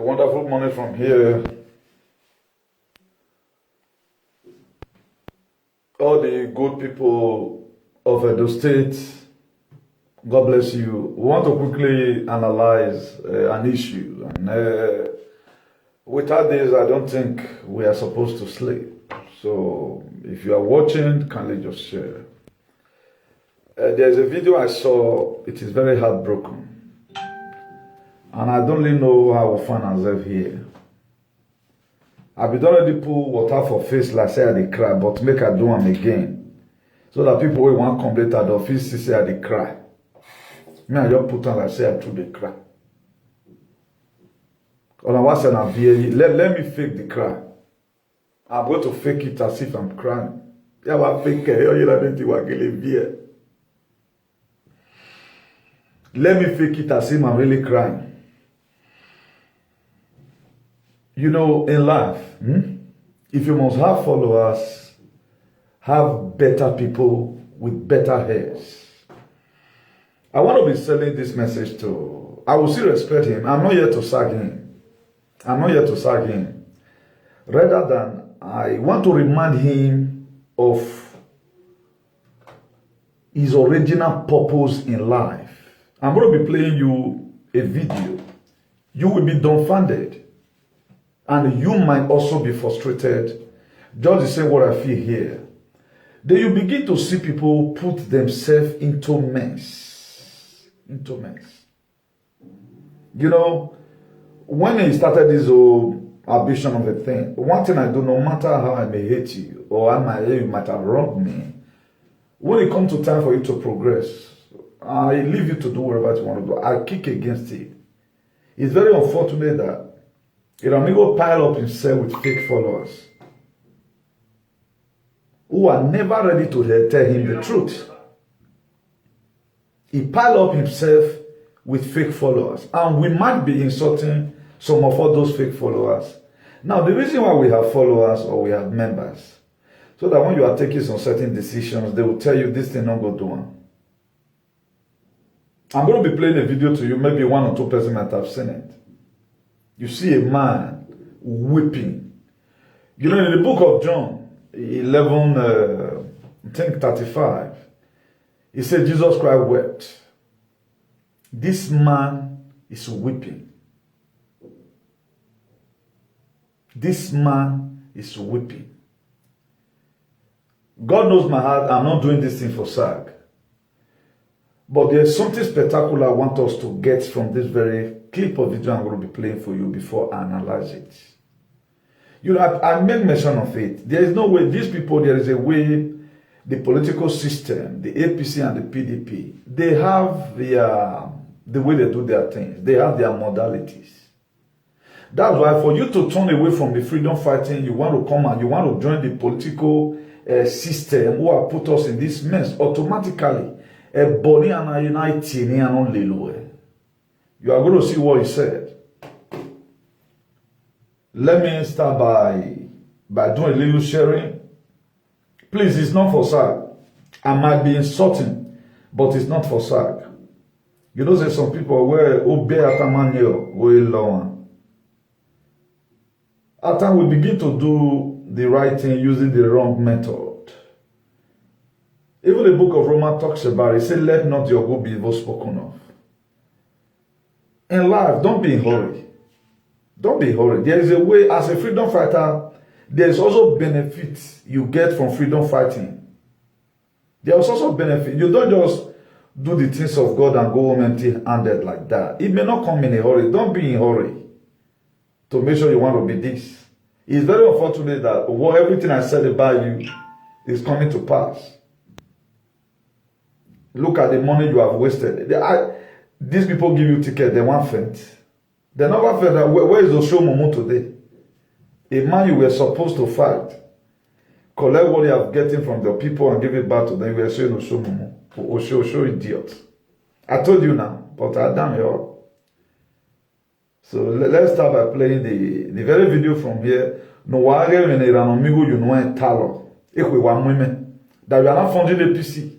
wonderful morning from here. All the good people of Edo State, God bless you. We want to quickly analyze an issue. And without this, I don't think we are supposed to sleep. So if you are watching, kindly just share. There's a video I saw. It is very heartbroken. And I don't really know how I find myself here. I be already put water for face like say I dey cry, but make I do them again. So that people will want come later the office see say I dey cry. Me I just put on like say I too dey cry. On a was an let me fake the cry. I'm going to fake it as if I'm crying. Yeah, I fake it. Let me fake it as if I'm really crying. You know, in life, if you must have followers, have better people with better heads. I want to be selling this message to, I will still respect him. I'm not here to sag him. I'm not here to sag him. Rather than, I want to remind him of his original purpose in life. I'm going to be playing you a video. You will be dumbfounded. And you might also be frustrated. Just the same what I feel here. Then you begin to see people put themselves into mess. Into mess. You know, when he started this whole ambition of a thing, one thing I do, no matter how I may hate you, or you might have wronged me, when it comes to time for you to progress, I leave you to do whatever you want to do. I kick against it. It's very unfortunate that Eranomigho pile up himself with fake followers who are never ready to tell him the truth. He pile up himself with fake followers, and we might be insulting some of all those fake followers. Now, the reason why we have followers or we have members, so that when you are taking some certain decisions, they will tell you this thing not go do one. I'm going to be playing a video to you, maybe one or two persons might have seen it. You see a man weeping. You know, in the book of John 11, I think 35, he said Jesus Christ wept. This man is weeping. This man is weeping. God knows my heart. I'm not doing this thing for sake. But there's something spectacular I want us to get from this very clip of video I'm going to be playing for you before I analyze it. You know, I made mention of it. There is no way, these people, there is a way, the political system, the APC and the PDP, they have the way they do their things. They have their modalities. That's why for you to turn away from the freedom fighting, you want to come and you want to join the political system who have put us in this mess automatically. You are going to see what he said. Let me start by doing a little sharing. Please, it's not for sake. I might be insulting, but it's not for sake. You know, there's some people where obey atamanyo will lower. At times we begin to do the right thing using the wrong method. Even the book of Romans talks about it. It says, let not your good be evil spoken of. In life, don't be in a hurry. Don't be in a hurry. There is a way, as a freedom fighter, there is also benefits you get from freedom fighting. There is also benefit. You don't just do the things of God and go home empty-handed like that. It may not come in a hurry. Don't be in a hurry to make sure you want to be this. It's very unfortunate that everything I said about you is coming to pass. Look at the money you have wasted. These people give you ticket, they want faint. They never felt that where is Oshomomo today? A man you were supposed to fight. Collect what you have getting from the people and give it back to them. You were saying Oshomomo. Osho idiot. I told you now, but I damn you all. So let's start by playing the very video from here. No wage when Eranomigho you know en talo. Ekwe wa women that we are not funding the PC.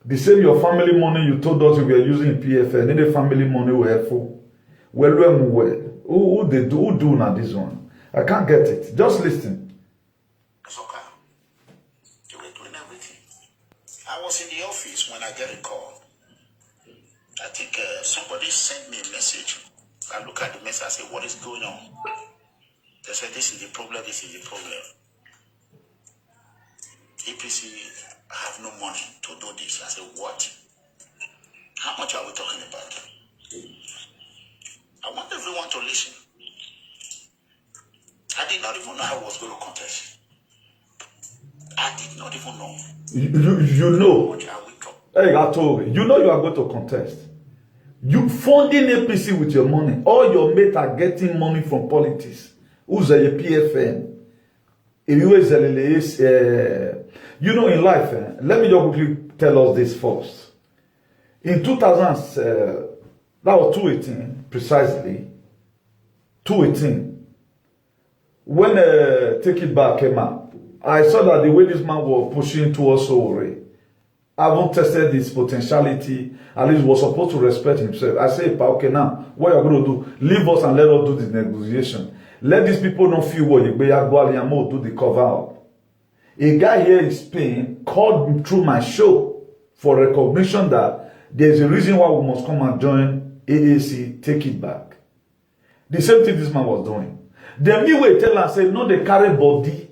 The same your family money you told us we were using in PFN, any family money we have for. Well, who they do? Who do now this one? I can't get it. Just listen. It's okay. They were doing everything. I was in the office when I get a call. I think somebody sent me a message. I look at the message. I say, "What is going on?" They said, "This is the problem. This is the problem. APC have no money to do this." I said, "What? How much are we talking about?" I want everyone to listen. I did not even know I was going to contest. I did not even know. You know. What are we talking? Hey, I told you. You know you are going to contest. You funding APC with your money. All your mates are getting money from politics. Who's a PFN? You know, in life, let me just quickly tell us this first. In 2000, that was 2018, precisely. 2018. When Take It Back came out, I saw that the way this man was pushing towards Sowore, I haven't tested his potentiality. At least was supposed to respect himself. I say, okay, now, what you're going to do, leave us and let us do this negotiation. Let these people not feel what you do the cover up. A guy here in Spain called me through my show for recognition that there's a reason why we must come and join AAC, Take It Back. The same thing this man was doing. The me way tell and say, no, they carry body.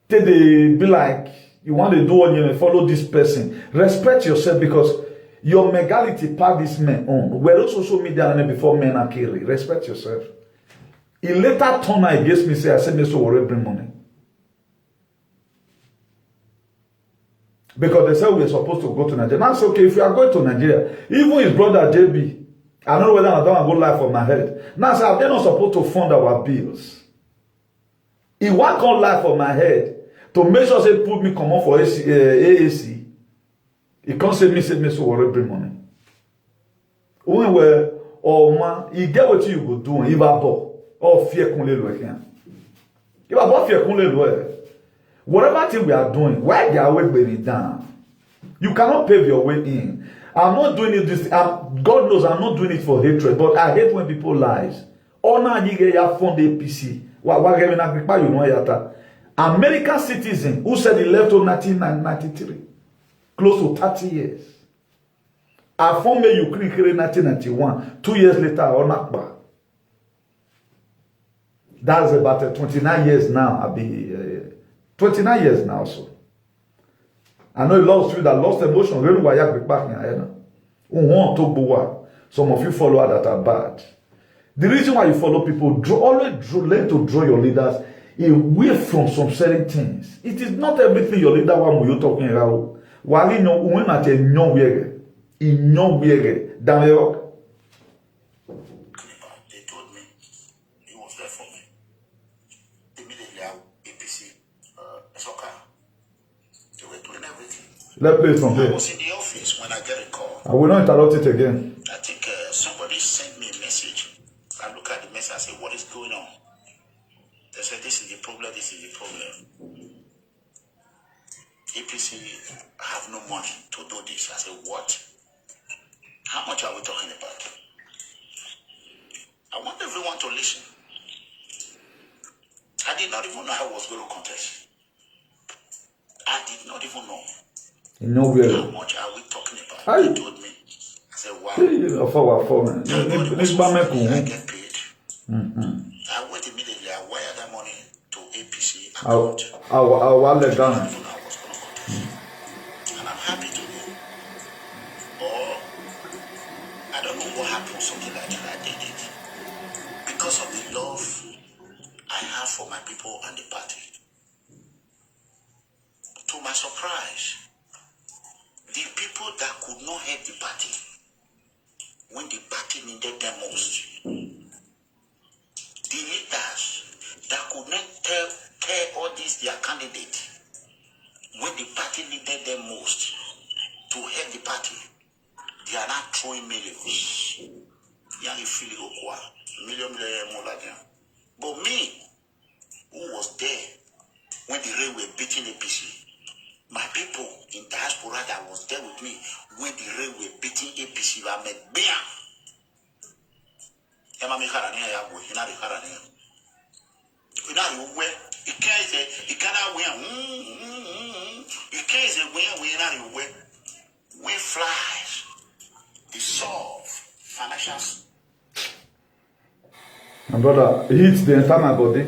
They be like, you want to do what you follow this person. Respect yourself because your megality part this man on. We're on social media before men are killing. Respect yourself. He later turned against me, say, I said, Mr. Warren, bring money. Because they said we were supposed to go to Nigeria. Now, it's okay, if you are going to Nigeria, even his brother JB, I don't know whether I don't go lie for my head. Now, say, they're not supposed to fund our bills. He won't come lie for my head to make sure they put me come on for AAC. He can't say me, Mr. Warren, bring money. When we're, oh man, you get what you go do, if I bought. Oh, fear kunle lo here. If I bought fear kunle lo, whatever thing we are doing, why they are weighing down? You cannot pave your way in. I'm not doing it this. God knows I'm not doing it for hatred, but I hate when people lies. Honor you get your fund APC. You know yata. American citizen who said he left in 1993, close to 30 years. I found me Ukraine in 1991. 2 years later, on Akbar. That's about 29 years now. I'll be 29 years now. So I know a lot of you that lost emotion. Really, why you back in some of you followers that are bad. The reason why you follow people, always learn to draw your leaders away from some certain things. It is not everything your leader want you talking about. While you know when at a no way, in no way, down let's play it from here. I was in the office when I get a call. I will not interrupt it again. I think somebody sent me a message. I look at the message and say, what is going on? They said, this is the problem, this is the problem. APC have no money to do this. I said, what? How much are we talking about? I want everyone to listen. I did not even know I was going to contest. I did not even know. How much are we talking about? They told me. I said, wow. I get paid. I went immediately. I wired that money to APC account. I'll let down. And I'm happy to do. Or I don't know what happened, something like that. I did it. Because of the love I have for my people and the party. To my surprise, the people that could not help the party when the party needed them most, the leaders that could not tell all these their candidates when the party needed them most to help the party, they are not throwing millions. But me, who was there when the rain were beating APC, my people in diaspora that was there with me when the rain were beating APC, Yama mi harani ya go hinari harani. Hinari uwe ikana we ikeze we hinari uwe we flies dissolve financial. My brother, it hits the entire body.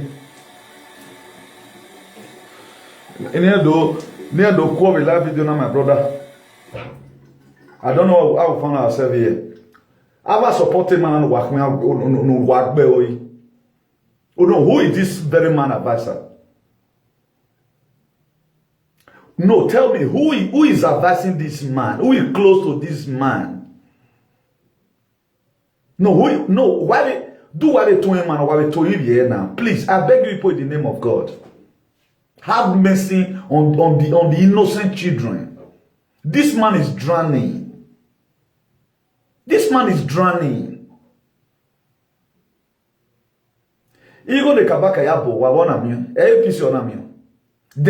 Near the core of live video now, my brother. I don't know how we found ourselves here. I was supporting man work me no work boy. Oh no, who is this very man advisor? No, tell me who is advising this man? Who is close to this man? No, why they do what they told him and what they told him here now? Please, I beg you, put in the name of God. Have mercy on the innocent children. This man is drowning. This man is drowning. Then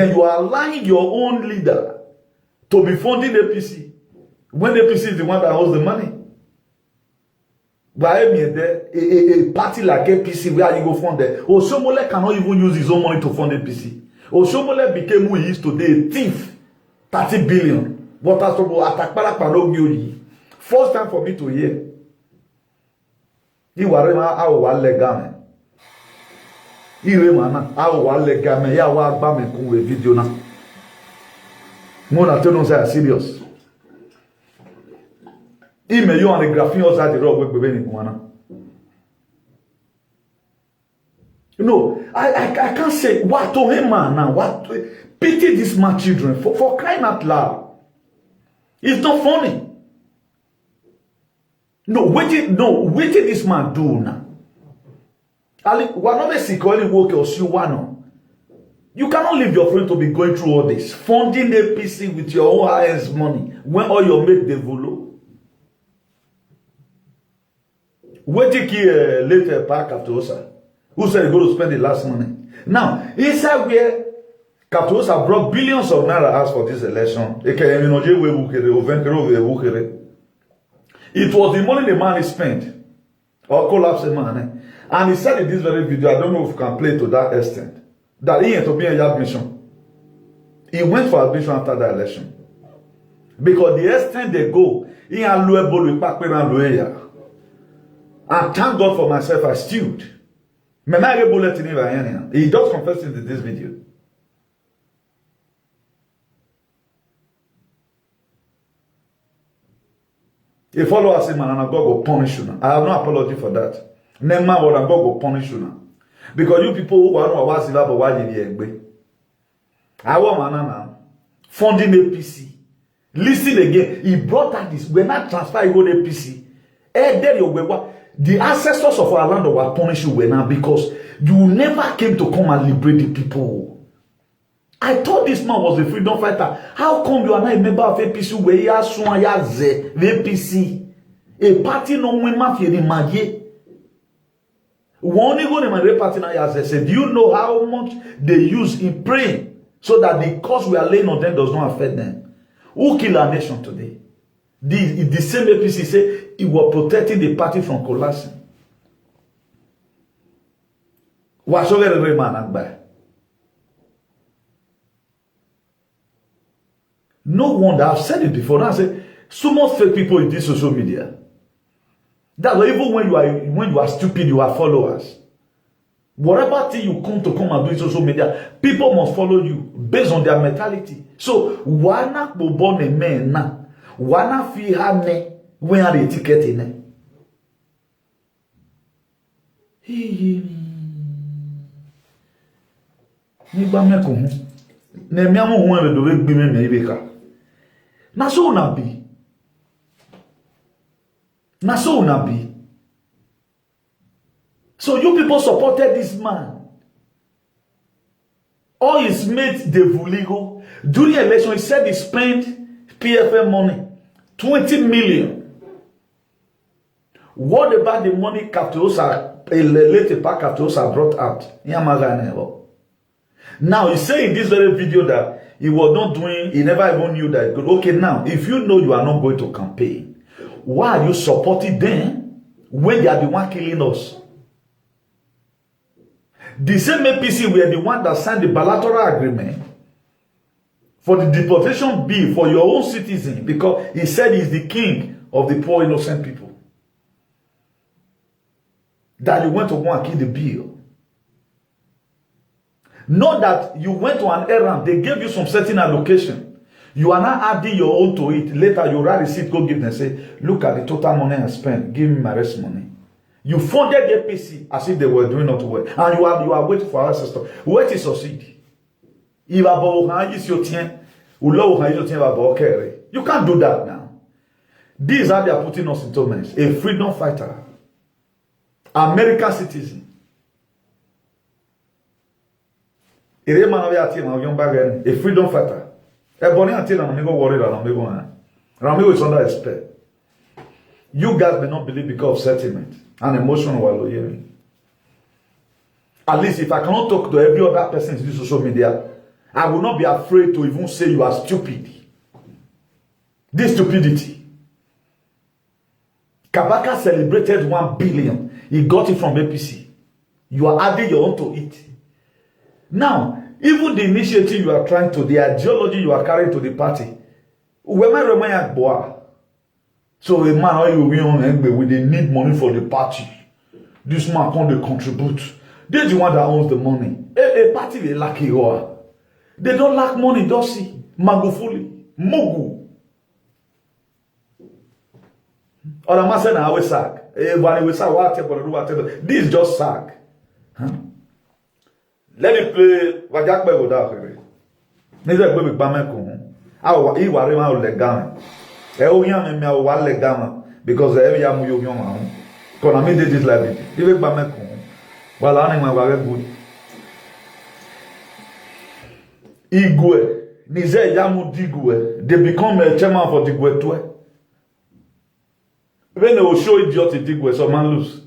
you are allowing your own leader to be funding APC when APC is the one that holds the money. But a party like APC, where you go fund it? Osomole cannot even use his own money to fund APC. Osomole became who he is today, a thief, 30 billion. But as to first time for me to hear. He was our legamen. He remana our legamen. Ya wa agba me kun video na. Mo na tell no say serious. He me you on the graphing outside the road we bebe ni kuna. No, I can't say what to him man now. What pity this man children for crying out loud. It's not funny. No, wait till this man do now. We're not sick only work or see one. You cannot leave your friend to be going through all this. Funding APC with your own highest money when all your mate develop. Wait till later back after Osa. Who said he go to spend the last money? Now, inside where Kaptosa brought billions of naira as for this election. It was the money the man spent or collapse the man. And he said in this very video, I don't know if we can play to that extent, that he had to be in admission. He went for admission after the election. Because the extent they go, he had lower back and thank God for myself, I stewed. He just confessed in this video. A follower say, man, and God will punish you now. I have no apology for that. Never what God will punish you now. Because you people who are not what silver but why did you I want man now. Funding APC. Listen again. He brought out this. When I transfer you go to APC. The ancestors of our land will punish you now because you never came to come and liberate the people. I thought this man was a freedom fighter. How come you are not a member of APC where you are so the APC? A party no one mafia in MAGE. One go to my party now said, do you know how much they use in praying so that the cause we are laying on them does not affect them? Who kill our nation today? The same APC say it was protecting the party from collapsing. Whatsoever man agba. No wonder, I've said it before. Now I say so much fake people in this social media. That even when you are stupid, you are followers. Whatever thing you come and do in social media, people must follow you based on their mentality. So why not be born a man now? Why not feel happy when are the ticket in it? Na so na be. Na so na be. So you people supported this man. All his mates de Vuligo. During the election, he said he spent PFM money. 20 million. What about the money Kaptosa, later back Kaptosa brought out? Now, he said in this very video that he was not doing, he never even knew that. Okay, now, if you know you are not going to campaign, why are you supporting them when they are the one killing us. The same APC were the one that signed the bilateral agreement for the deportation bill for your own citizen, because he said he's the king of the poor innocent people. That you went to go and kill the bill. Not that you went to an errand, they gave you some certain allocation. You are now adding your own to it. Later you write a receipt, go give them and say, look at the total money I spent, give me my rest money. You funded the APC as if they were doing not well. And you are waiting for our ancestors. Where to succeed? You can't do that now. These are they are putting us into mess. A freedom fighter, American citizen. A freedom fighter. Eranomigho is under respect. You guys may not believe because of sentiment and emotion while hearing. At least if I cannot talk to every other person in social media, I will not be afraid to even say you are stupid. This stupidity. Kabaka celebrated 1 billion. He got it from APC. You are adding your own to it. Now, even the initiative you are trying to, the ideology you are carrying to the party, so a man you we they need money for the party. This man can't contribute. They're the one that owns the money. A party they lack it. They don't lack money, does he? Magufuli, Mugu. Or am I saying I will sack? This is just sack. Huh? Let me play Wajakbe without her. Neither baby Bamako. I he worry my legama. Oh, young me, I will legama because every young man. Because I made this like it. Even Bamako. While I am very good. Igwe. Nize Yamu Digwe. They become a chairman for Digwe too. When they will show idiot Digwe, so man lose.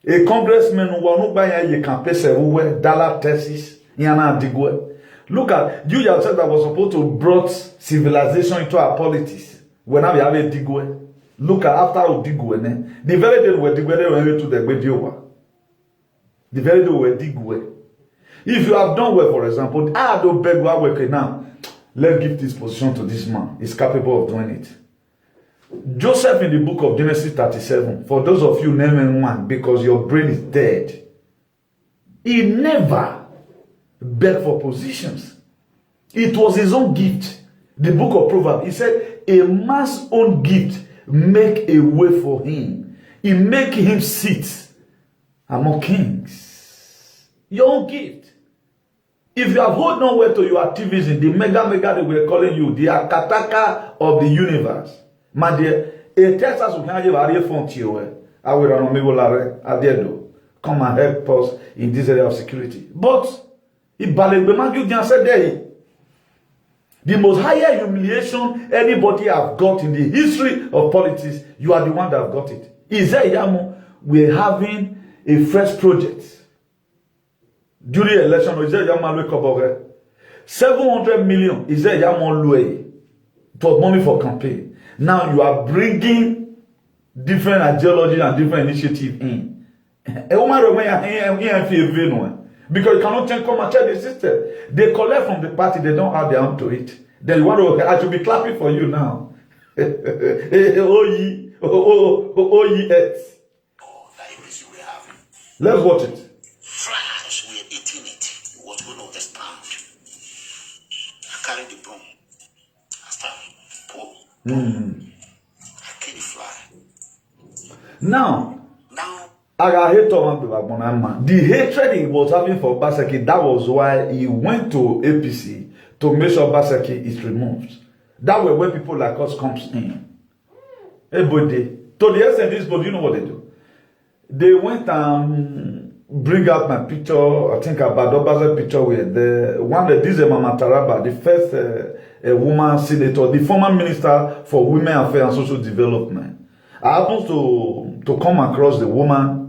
A congressman who will not buy a campaign everywhere, Dallas, Texas, Yana Digwe. Look at you yourself that was supposed to brought civilization into our politics. When we have a Digwe. Look at after Digwe. The very day we Digwe, they went to the Bediowa. The very day we Digwe. If you have done well, for example, I don't beg work now. Let's give this position to this man. He's capable of doing it. Joseph in the book of Genesis 37, for those of you naming one, because your brain is dead, he never begged for positions. It was his own gift. The book of Proverbs, he said, a man's own gift make a way for him. He make him sit among kings. Your own gift. If you have hold on well to your activism, the mega they were calling you, the Akataka of the universe. My dear, a Texas will have a phone to you. I will come and help us in this area of security. But if Balebemagu said there, the most higher humiliation anybody have got in the history of politics, you are the one that have got it. Yamu, we're having a fresh project. During election, 700 million is a Yamu Lue. It was money for campaign. Now you are bringing different ideology and different initiative in. Because you cannot change come and check the system. They collect from the party, they don't add their own to it. Then you want to, I should be clapping for you now. Let's watch it. Flies were eating it. It was going to expand. I carried the broom. I started pull. I killed the fly. Now, the hatred he was having for Obaseki, that was why he went to APC to make sure Obaseki is removed. That way when people like us comes in. Everybody. To the extent this, but you know what they do? They went and bring out my picture, I think about Obaseki picture with the one that this is Mama Taraba, the first woman senator, the former minister for women affairs and social development. I happened to come across the woman.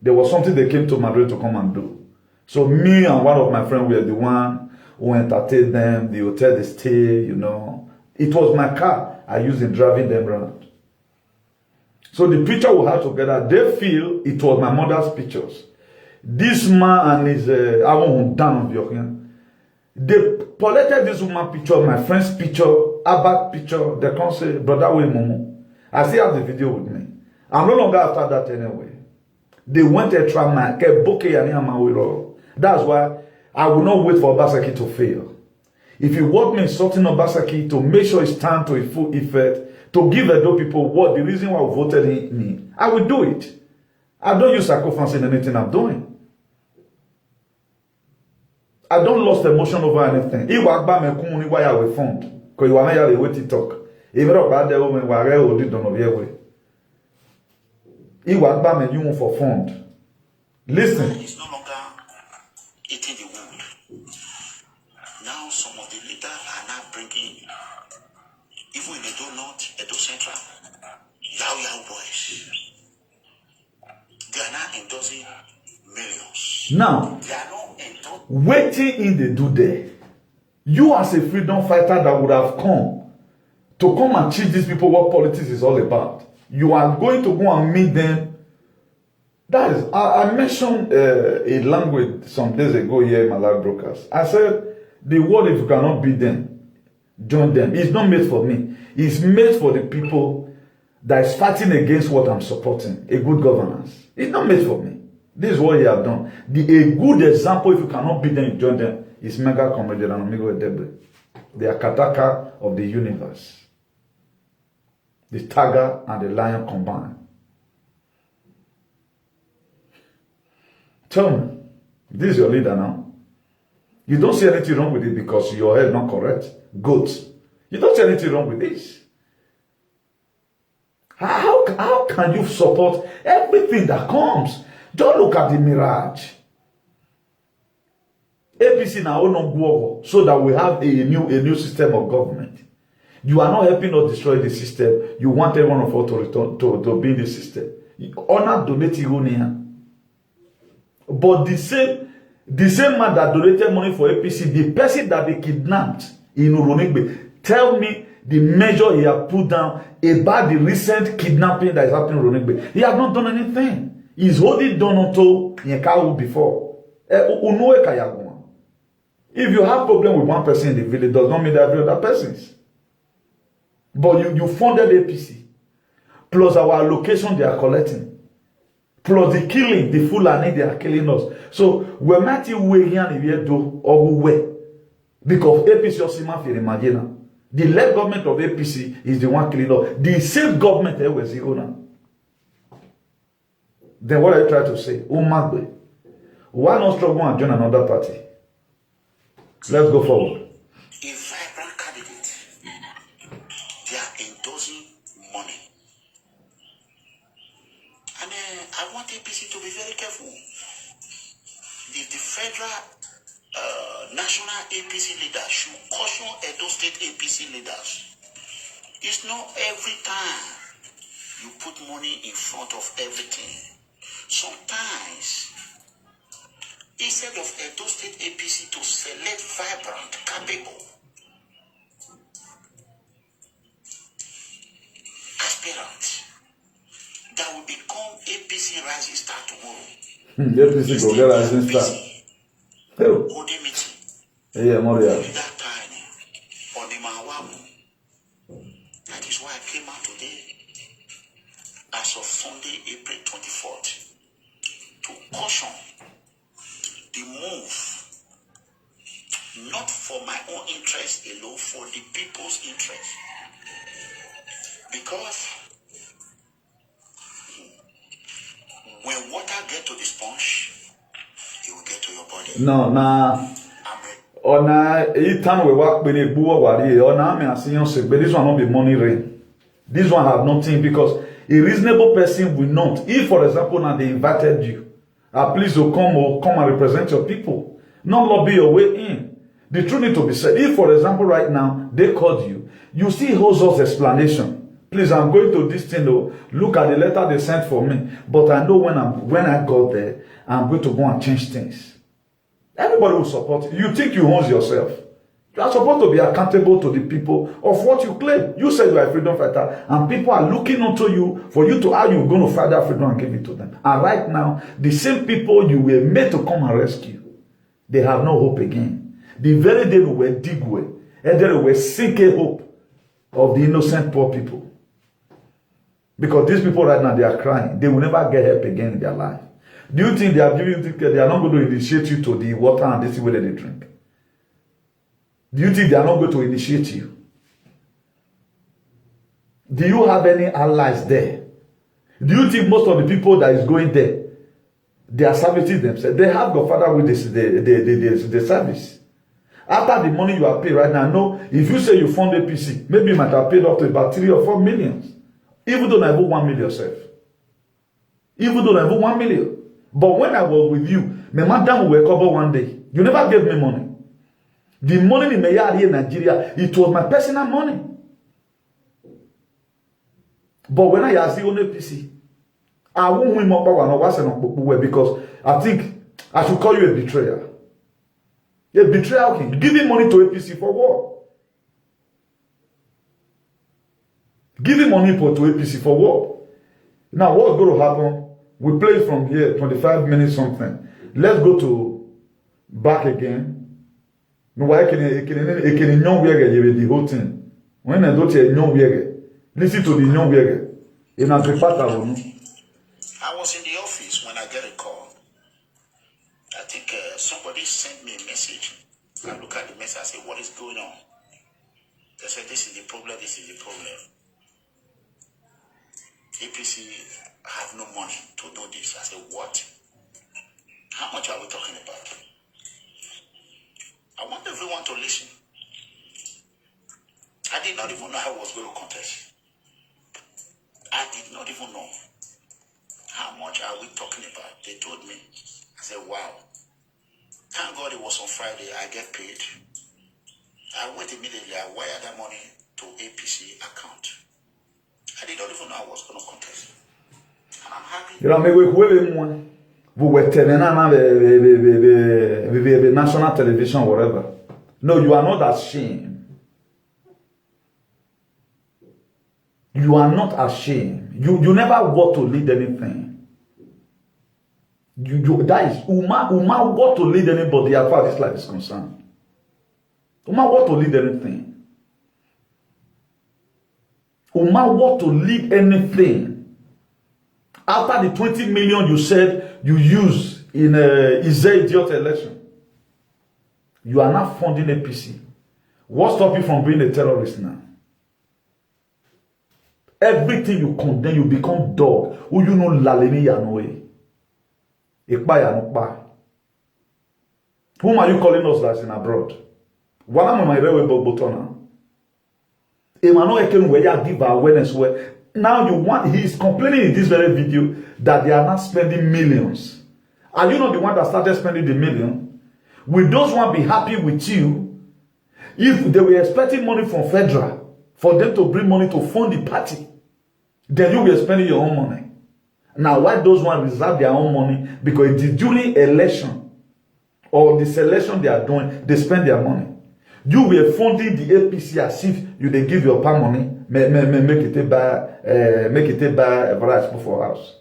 There was something they came to Madrid to come and do. So me and one of my friends were the one who entertained them, the hotel they stay, you know. It was my car I used in driving them around. So the picture we have together, they feel it was my mother's pictures. This man and his I won't down they collected this woman picture, my friend's picture, Abba picture. They can't say, brother, wait, Momo. I still have the video with me. I'm no longer after that anyway. They went a trauma. That's why I will not wait for Obaseki to fail. If you want me insulting Obaseki to make sure it's time to a full effect, to give Edo people what the reason why I voted in me, I will do it. I don't use sacrifice in anything I'm doing. I don't lost emotion over anything. If I buy me kuni why I will fund, because you are not here to talk. If I buy the woman, why I will do don't know way. If I buy me you for fund. Listen. It's no longer eating the wood. Now some of the leaders are now bringing, even in Edo North, Edo Central, Yao boys. They are now endorsing millions. Now, they are not endorsing. Waiting in the do there. You as a freedom fighter that would have come to come and teach these people what politics is all about. You are going to go and meet them. That is, I mentioned a language some days ago here in my live broadcast. I said, the word if you cannot beat them, join them. It's not made for me. It's made for the people that is fighting against what I'm supporting. A good governance. It's not made for me. This is what you have done. A good example, if you cannot beat them, you join them, is Mega Comrade Eranomigho Edegbe. The Akataka of the universe. The tiger and the lion combined. Tell me, this is your leader now. You don't see anything wrong with it because your head not correct. Good. You don't see anything wrong with this. How can you support everything that comes? Don't look at the mirage. APC now no go so that we have a new system of government. You are not helping us destroy the system. You want everyone of us to return to be in the system. Honor donate here. But the same man that donated money for APC, the person that they kidnapped in Eranomigho, tell me the measure he has put down about the recent kidnapping that is happening in Eranomigho. He has not done anything. He's holding Donoto Nyekawu before. If you have problem with one person in the village, does not mean that every other persons. But you funded APC, plus our allocation they are collecting, plus the killing, the Fulani they are killing us. So we might we here in the do or we because APC Osima for imagine the left government of APC is the one killing us. The same government there was the owner. Then what I try to say, Umagbe, why not struggle and join another party? Let's go forward. A vibrant candidate. They are endorsing money. And I want APC to be very careful. The federal national APC leaders should caution Edo State APC leaders. It's not every time you put money in front of everything. Sometimes, instead of Edo State APC to select vibrant, capable aspirants that will become APC Rising Star tomorrow. APC go get Rising Star. Holding meeting. Yeah, Moria. That time on the Mawamu. That is why I came out today as of Sunday, April 24th. To caution the move, not for my own interest alone, for the people's interest. Because when water gets to the sponge, it will get to your body. No, nah. Time we work with a boo or but this one not be money rain. This one have nothing because a reasonable person will not. If, for example, now they invited you. Please come and represent your people. Not lobby your way in. The truth need to be said. If, for example, right now, they called you, you see Jose's explanation. Please, I'm going to this thing though. Look at the letter they sent for me. But I know when I got there, I'm going to go and change things. Everybody will support you. You think you own yourself. You are supposed to be accountable to the people of what you claim. You said you are a freedom fighter, and people are looking onto you for you to how you're going to fight that freedom and give it to them. And right now, the same people you were made to come and rescue, they have no hope again. The very day we were dig away, and then we were sinking hope of the innocent poor people. Because these people right now, they are crying. They will never get help again in their life. Do you think they are giving you ticket? They are not going to initiate you to the water and this is where they drink? Do you think they are not going to initiate you? Do you have any allies there? Do you think most of the people that is going there, they are servicing themselves? They have Godfather with the service. After the money you are paid right now, no, if you say you fund APC, maybe you might have paid up to about 3 or 4 millions. Even though I have 1 million yourself. Even though I have 1 million. But when I was with you, my madam will cover one day. You never gave me money. The money in here in Nigeria, it was my personal money. But when I asked you on APC, I won't win more power because I think I should call you a betrayer. A betrayer, okay. Giving money to APC for what? Giving money to APC for what? Now, what's going to happen? We play from here, 25 minutes something. Let's go to back again. No, why can the whole thing? When I don't hear listen to the young in a I was in the office when I get a call. I think somebody sent me a message. I look at the message, I say, what is going on? They said, this is the problem, this is the problem. APC have no money to do this. I said, what? How much are we talking about? I want everyone to listen. I did not even know how I was going to contest. I did not even know. How much are we talking about? They told me. I said, wow. Thank God it was on Friday. I get paid. I went immediately. I wired that money to APC account. I did not even know I was going to contest. And I'm happy. Vous were telling the national television, whatever. No, you are not ashamed. You are not ashamed. You never want to lead anything. That is Uma want to lead anybody as far as this life is concerned. Uma want to lead anything. Uma want to lead anything. After the 20 million you said you use in a idiot election, you are not funding APC. What stops you from being a terrorist now? Everything you condemn, you become dog. Who you know LAMENTING. Whom are you calling us that's in abroad? What am I railway button? Emmanuel can where give awareness where. Now you want, he is complaining in this very video that they are not spending millions. Are you not the one that started spending the million? Will those one be happy with you if they were expecting money from federal for them to bring money to fund the party? Then you were spending your own money. Now why those one reserve their own money? Because it is during election or the selection they are doing, they spend their money. You were funding the APC as if you they give your pa money, make it buy a variety for house.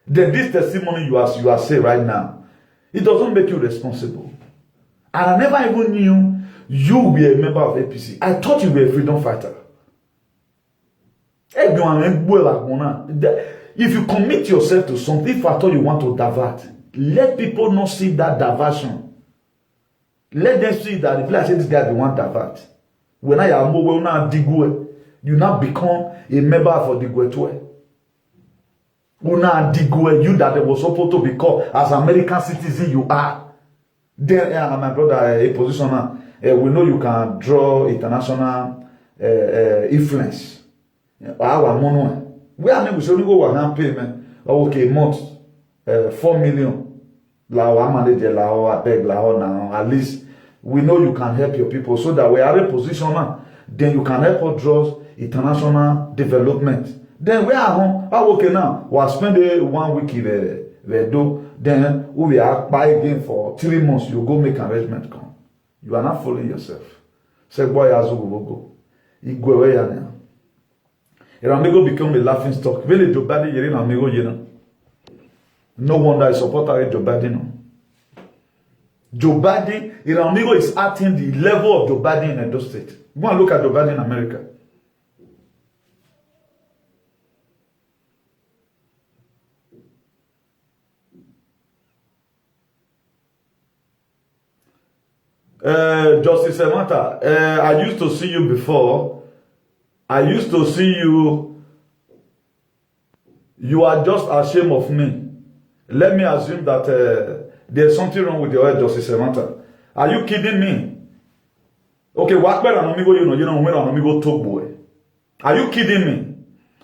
Then this testimony you are saying right now, it doesn't make you responsible. And I never even knew you were a member of APC. I thought you were a freedom fighter. If you commit yourself to something, if I thought you want to divert, let people not see that diversion. Let them see that if I say this guy they want divert. When I am mobile now digwe, you now become a member for digwe too. Una digwe, you that was supposed to be called as American citizen you are. Then my brother a position now. We know you can draw international influence. Our money. We are never showing go one payment. Okay, month 4 million. La manage la beg la now. At least we know you can help your people so that we are a position now. Then you can help us draw international development. Then we are home. Okay now. We are spending 1 week in the do. Then we are buy again for 3 months. You go make arrangement come. You are not fooling yourself. Say boy azugo. Igwe ya na. Eranomigho became a laughing stock. Really Joe Biden Eranomigho, you know. No wonder I support Joe Biden. Joe Biden, Eranomigho is acting the level of Joe Biden in Edo State. Go and look at Joe Biden in America. Justice Samantha, I used to see you before. I used to see you. You are just ashamed of me. Let me assume that there's something wrong with your head, Justice Samantha. Are you kidding me? Okay, what Eranomigho, you know when Eranomigho talk boy. Are you kidding me?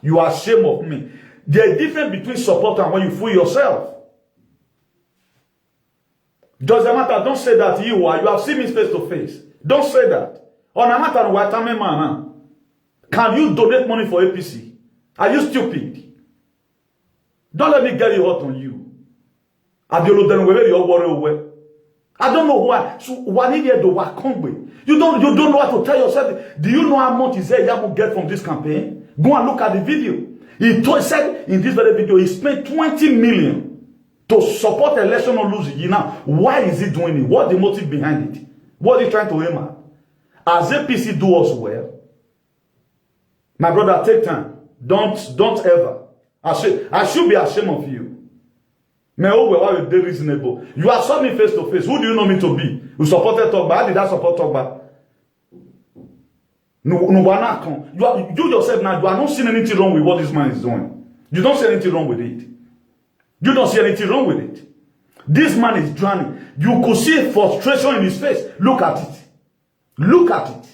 You are ashamed of me. There's a difference between support and when you fool yourself. Justice Samantha, don't say that you have seen me face to face. Don't say that. On a matter of what man. Can you donate money for APC? Are you stupid? Don't let me get it hot on you. I don't know why. So why need you work hungry? You don't know what to tell yourself. Do you know how much is there you will get from this campaign? Go and look at the video. He said in this very video he spent 20 million to support election or lose it. Now, why is he doing it? What's the motive behind it? What is he trying to aim at? As APC do us well, my brother, take time. Don't ever. I should be ashamed of you. May why you be reasonable. You are saw me face to face. Who do you know me to be? You supported Togba. How did I support Togba? You yourself now, you are not seeing anything wrong with what this man is doing. You don't see anything wrong with it. You don't see anything wrong with it. This man is drowning. You could see frustration in his face. Look at it. Look at it.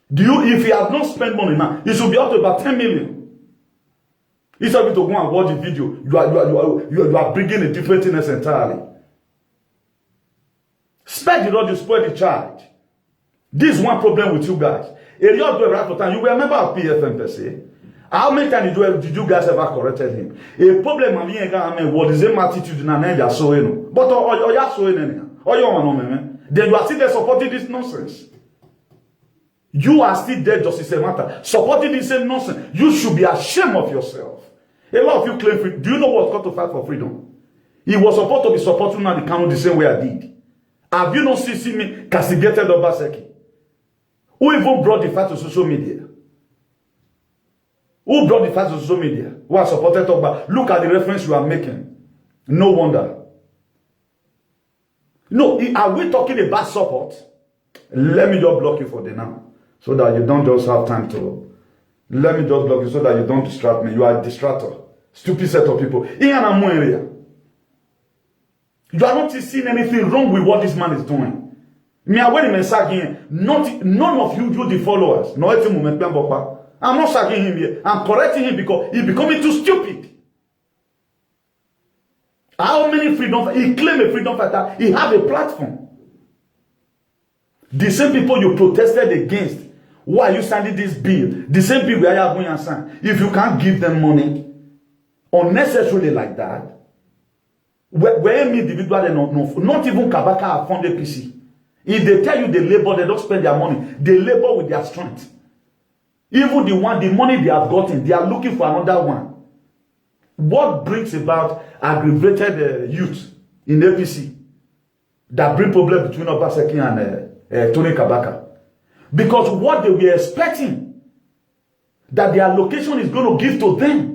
If he has not spent money now, it should be up to about 10 million. Instead of you to go and watch the video, you are bringing a different thing entirely. Spend the Lord, you spoil the child. This is one problem with you guys. You were a member of PFM per se. How many times did you guys ever corrected him? A problem of what is the same attitude in an area so but or you are so then you are still there supporting this nonsense. You are still there, Justice Samantha, supporting the same nonsense. You should be ashamed of yourself. A lot of you claim freedom. Do you know what's called to fight for freedom? He was supposed to be supporting the Kanu the same way I did. Have you not seen me castigated Obaseki? Who even brought the fight to social media? Who brought the fight to social media? Who has supported Togba? Look at the reference you are making. No wonder. No, are we talking about support? Let me just block you for the now. So that you don't just have time to. Let me just block you so that you don't distract me. You are a distractor. Stupid set of people. In an area. You are not seeing anything wrong with what this man is doing. Me, I wait a minute, none of you, the followers. No, I'm not sagging him here. I'm correcting him because he's becoming too stupid. How many freedom? He claimed a freedom fighter. He have a platform. The same people you protested against. Why are you signing this bill? The same people where you are going and sign. If you can't give them money unnecessarily like that, where me individually not even Kabaka have funded PC. If they tell you they labor, they don't spend their money. They labor with their strength. Even the money they have gotten, they are looking for another one. What brings about aggravated youth in APC that bring problem between Obaseki and Tony Kabaka? Because what they were expecting that their location is going to give to them,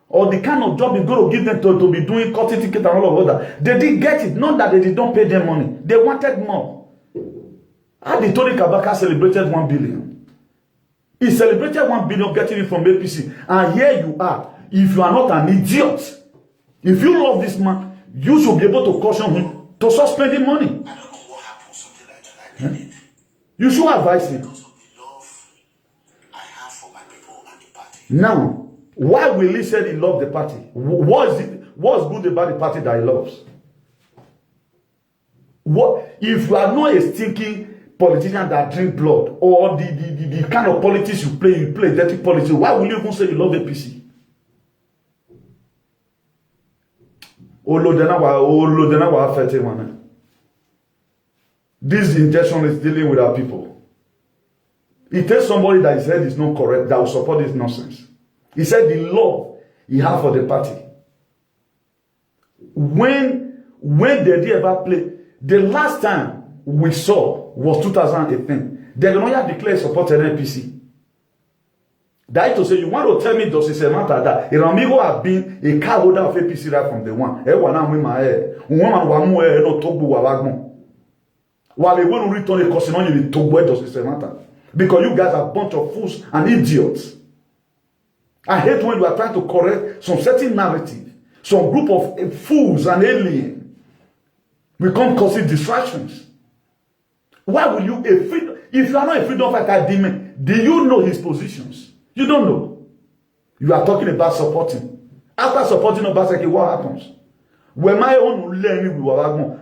or the kind of job is going to give them to be doing cutting ticket and all of that, they didn't get it. Not that they did not pay them money. They wanted more. How did Tony Kabaka celebrated 1 billion? He celebrated 1 billion getting it from APC. And here you are. If you are not an idiot, if you love this man, you should be able to caution him to stop spending money. I don't know what happened, something like that. I did it. You should advise him. Because of the love I have for my people and the party. Now, why will he say he loves the party? What's good about the party that he loves? What if you are not a stinking politician that drink blood, or the kind of politics you play dirty politics, why will you even say you love the PC? This injection is dealing with our people. It takes somebody that his head is not correct that will support this nonsense. He said the love he had for the party. When they did ever play, the last time we saw was 2018. They don't have declared support an NPC. That to say, you want to tell me does it matter that Eranomigho have been a car holder of APC right from the one. Everyone with my hair. Woman no tobu wagmo. While they won't return a question on you to where does it matter? Because you guys are a bunch of fools and idiots. I hate when you are trying to correct some certain narrative, some group of fools and aliens. We can't cause distractions. Why will you, if you are not a freedom fighter demon, do you know his positions? You don't know. You are talking about supporting. After supporting Obaseki, what happens? When my own learning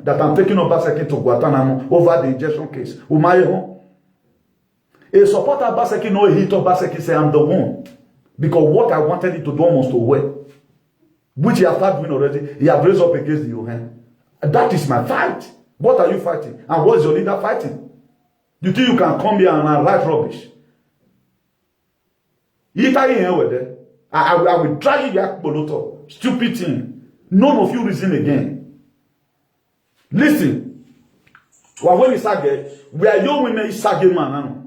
that I'm taking Obaseki to Guantanamo over the injection case, a supporter Obaseki no hit Obaseki say I'm the one. Because what I wanted it to do almost to work, which he has started doing already, he has raised up against the UN. That is my fight. What are you fighting? And what is your leader fighting? You think you can come here and write rubbish? I will drag you back, Boloto. Stupid thing. None of you reason again. Listen. When we sage, we are young women sage man.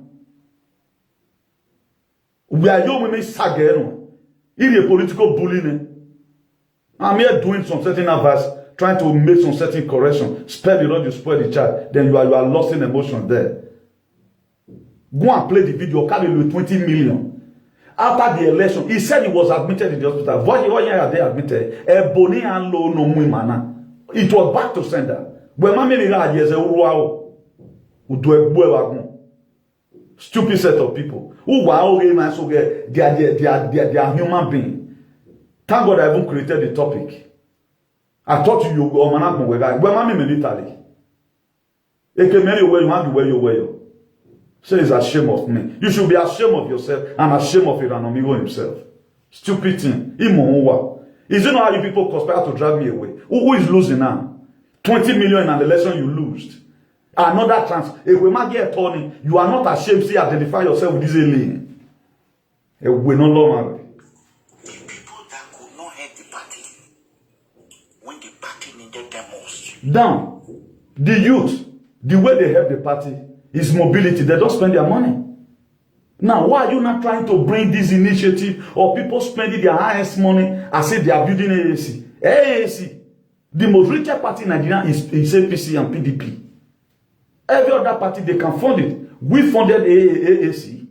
We are young women sage. It is a political bullying. I'm here doing some certain advice, trying to make some certain correction. Spare the road, you spoil the child. Then you are lost in emotion there. Go and play the video. Carry with 20 million. After the election, he said he was admitted in the hospital. What year are they admitted? It was back to sender. Stupid set of people who were they are human beings. Thank God I even created the topic. I thought you go on military. Say it's ashamed of me. You should be ashamed of yourself and ashamed of Eranomigho himself. Stupid thing. Is it not how you people conspire to drive me away? Who is losing now? 20 million in an election you lose. Another chance. If we might get attorney, you are not ashamed to identify yourself with this alien. We no longer. The people that could not help the party when the party needed them most. Now, the youth, the way they help the party is mobility. They don't spend their money. Now, why are you not trying to bring this initiative or people spending their highest money as if they are building AAC? AAC, the most richer party in Nigeria is APC and PDP. Every other party, they can fund it. We funded AAC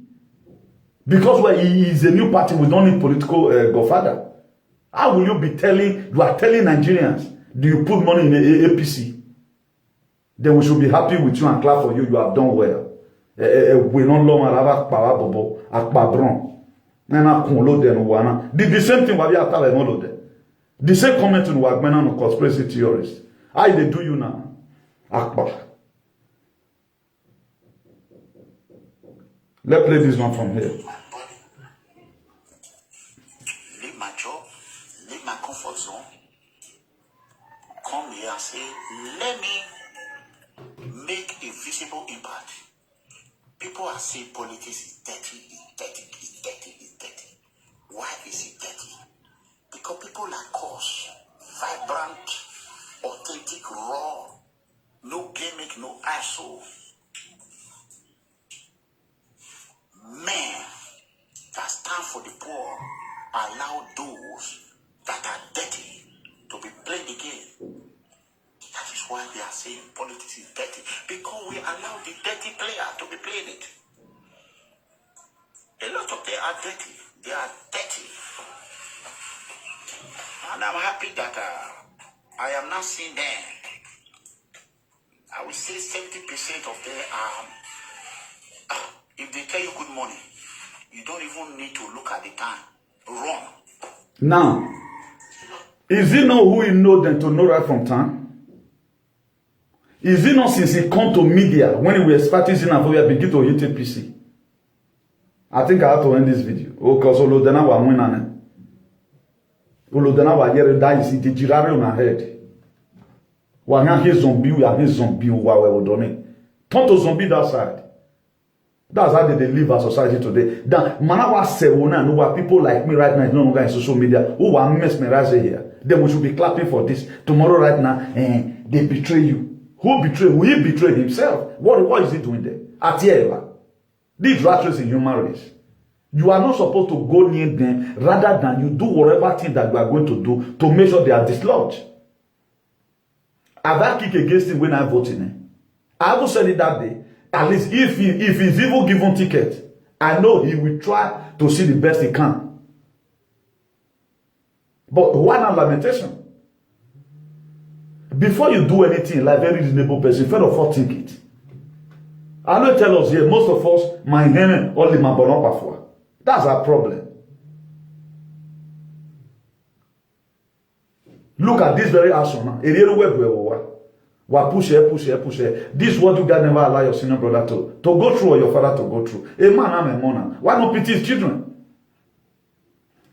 because he is a new party. We don't need political godfather. How will you be telling, you are telling Nigerians, do you put money in the APC? Then we should be happy with you and clap for you. You have done well. We don't know the same thing. The same comment in Wagmena on conspiracy theorists. How they do you now? Akbar. Let's play this one from here. Leave my job, leave my comfort zone. Come here and say, let me make a visible impact. People are saying politics is dirty, it's dirty, it's dirty, it's dirty. Why is it dirty? Because people like us, vibrant, authentic, raw, no gimmick, no ISO. Men that stand for the poor allow those that are dirty to be played again. That is why they are saying politics is dirty. Because we allow the dirty player to be playing it. A lot of them are dirty. They are dirty. And I'm happy that I am not seeing them. I will say 70% of them are... if they tell you good morning, you don't even need to look at the time. Run. Now, is it not who you know than to know right from time? Is it not since he come to media when we were starting Xenophobia begin to hit APC? I think I have to end this video. Because Olodana wa winning. Olodana wa yere da is the jirare on our head. Wa his zombie, we are his zombie, wa we odone. Turn to zombie that side. That's how they live our society today. Then, people like me right now is no longer in social media who are mesmerized here. Then we should be clapping for this. Tomorrow, right now, they betray you. Who betray? Will he betray himself? What is he doing there? Atiela. This rat race in human race. You are not supposed to go near them rather than you do whatever thing that you are going to do to make sure they are dislodged. Have I kicked against him when I voted? I haven't said it that day. At least if he's even given ticket, I know he will try to see the best he can. But why not lamentation? Before you do anything like very reasonable person, first of all, think it. I know tell us here, most of us, my name only my bonopafwa. That's our problem. Look at this very action now. Push here. This is what you guys never allow your senior brother to go through or your father to go through. A man, I'm a mona. Why not pity his children?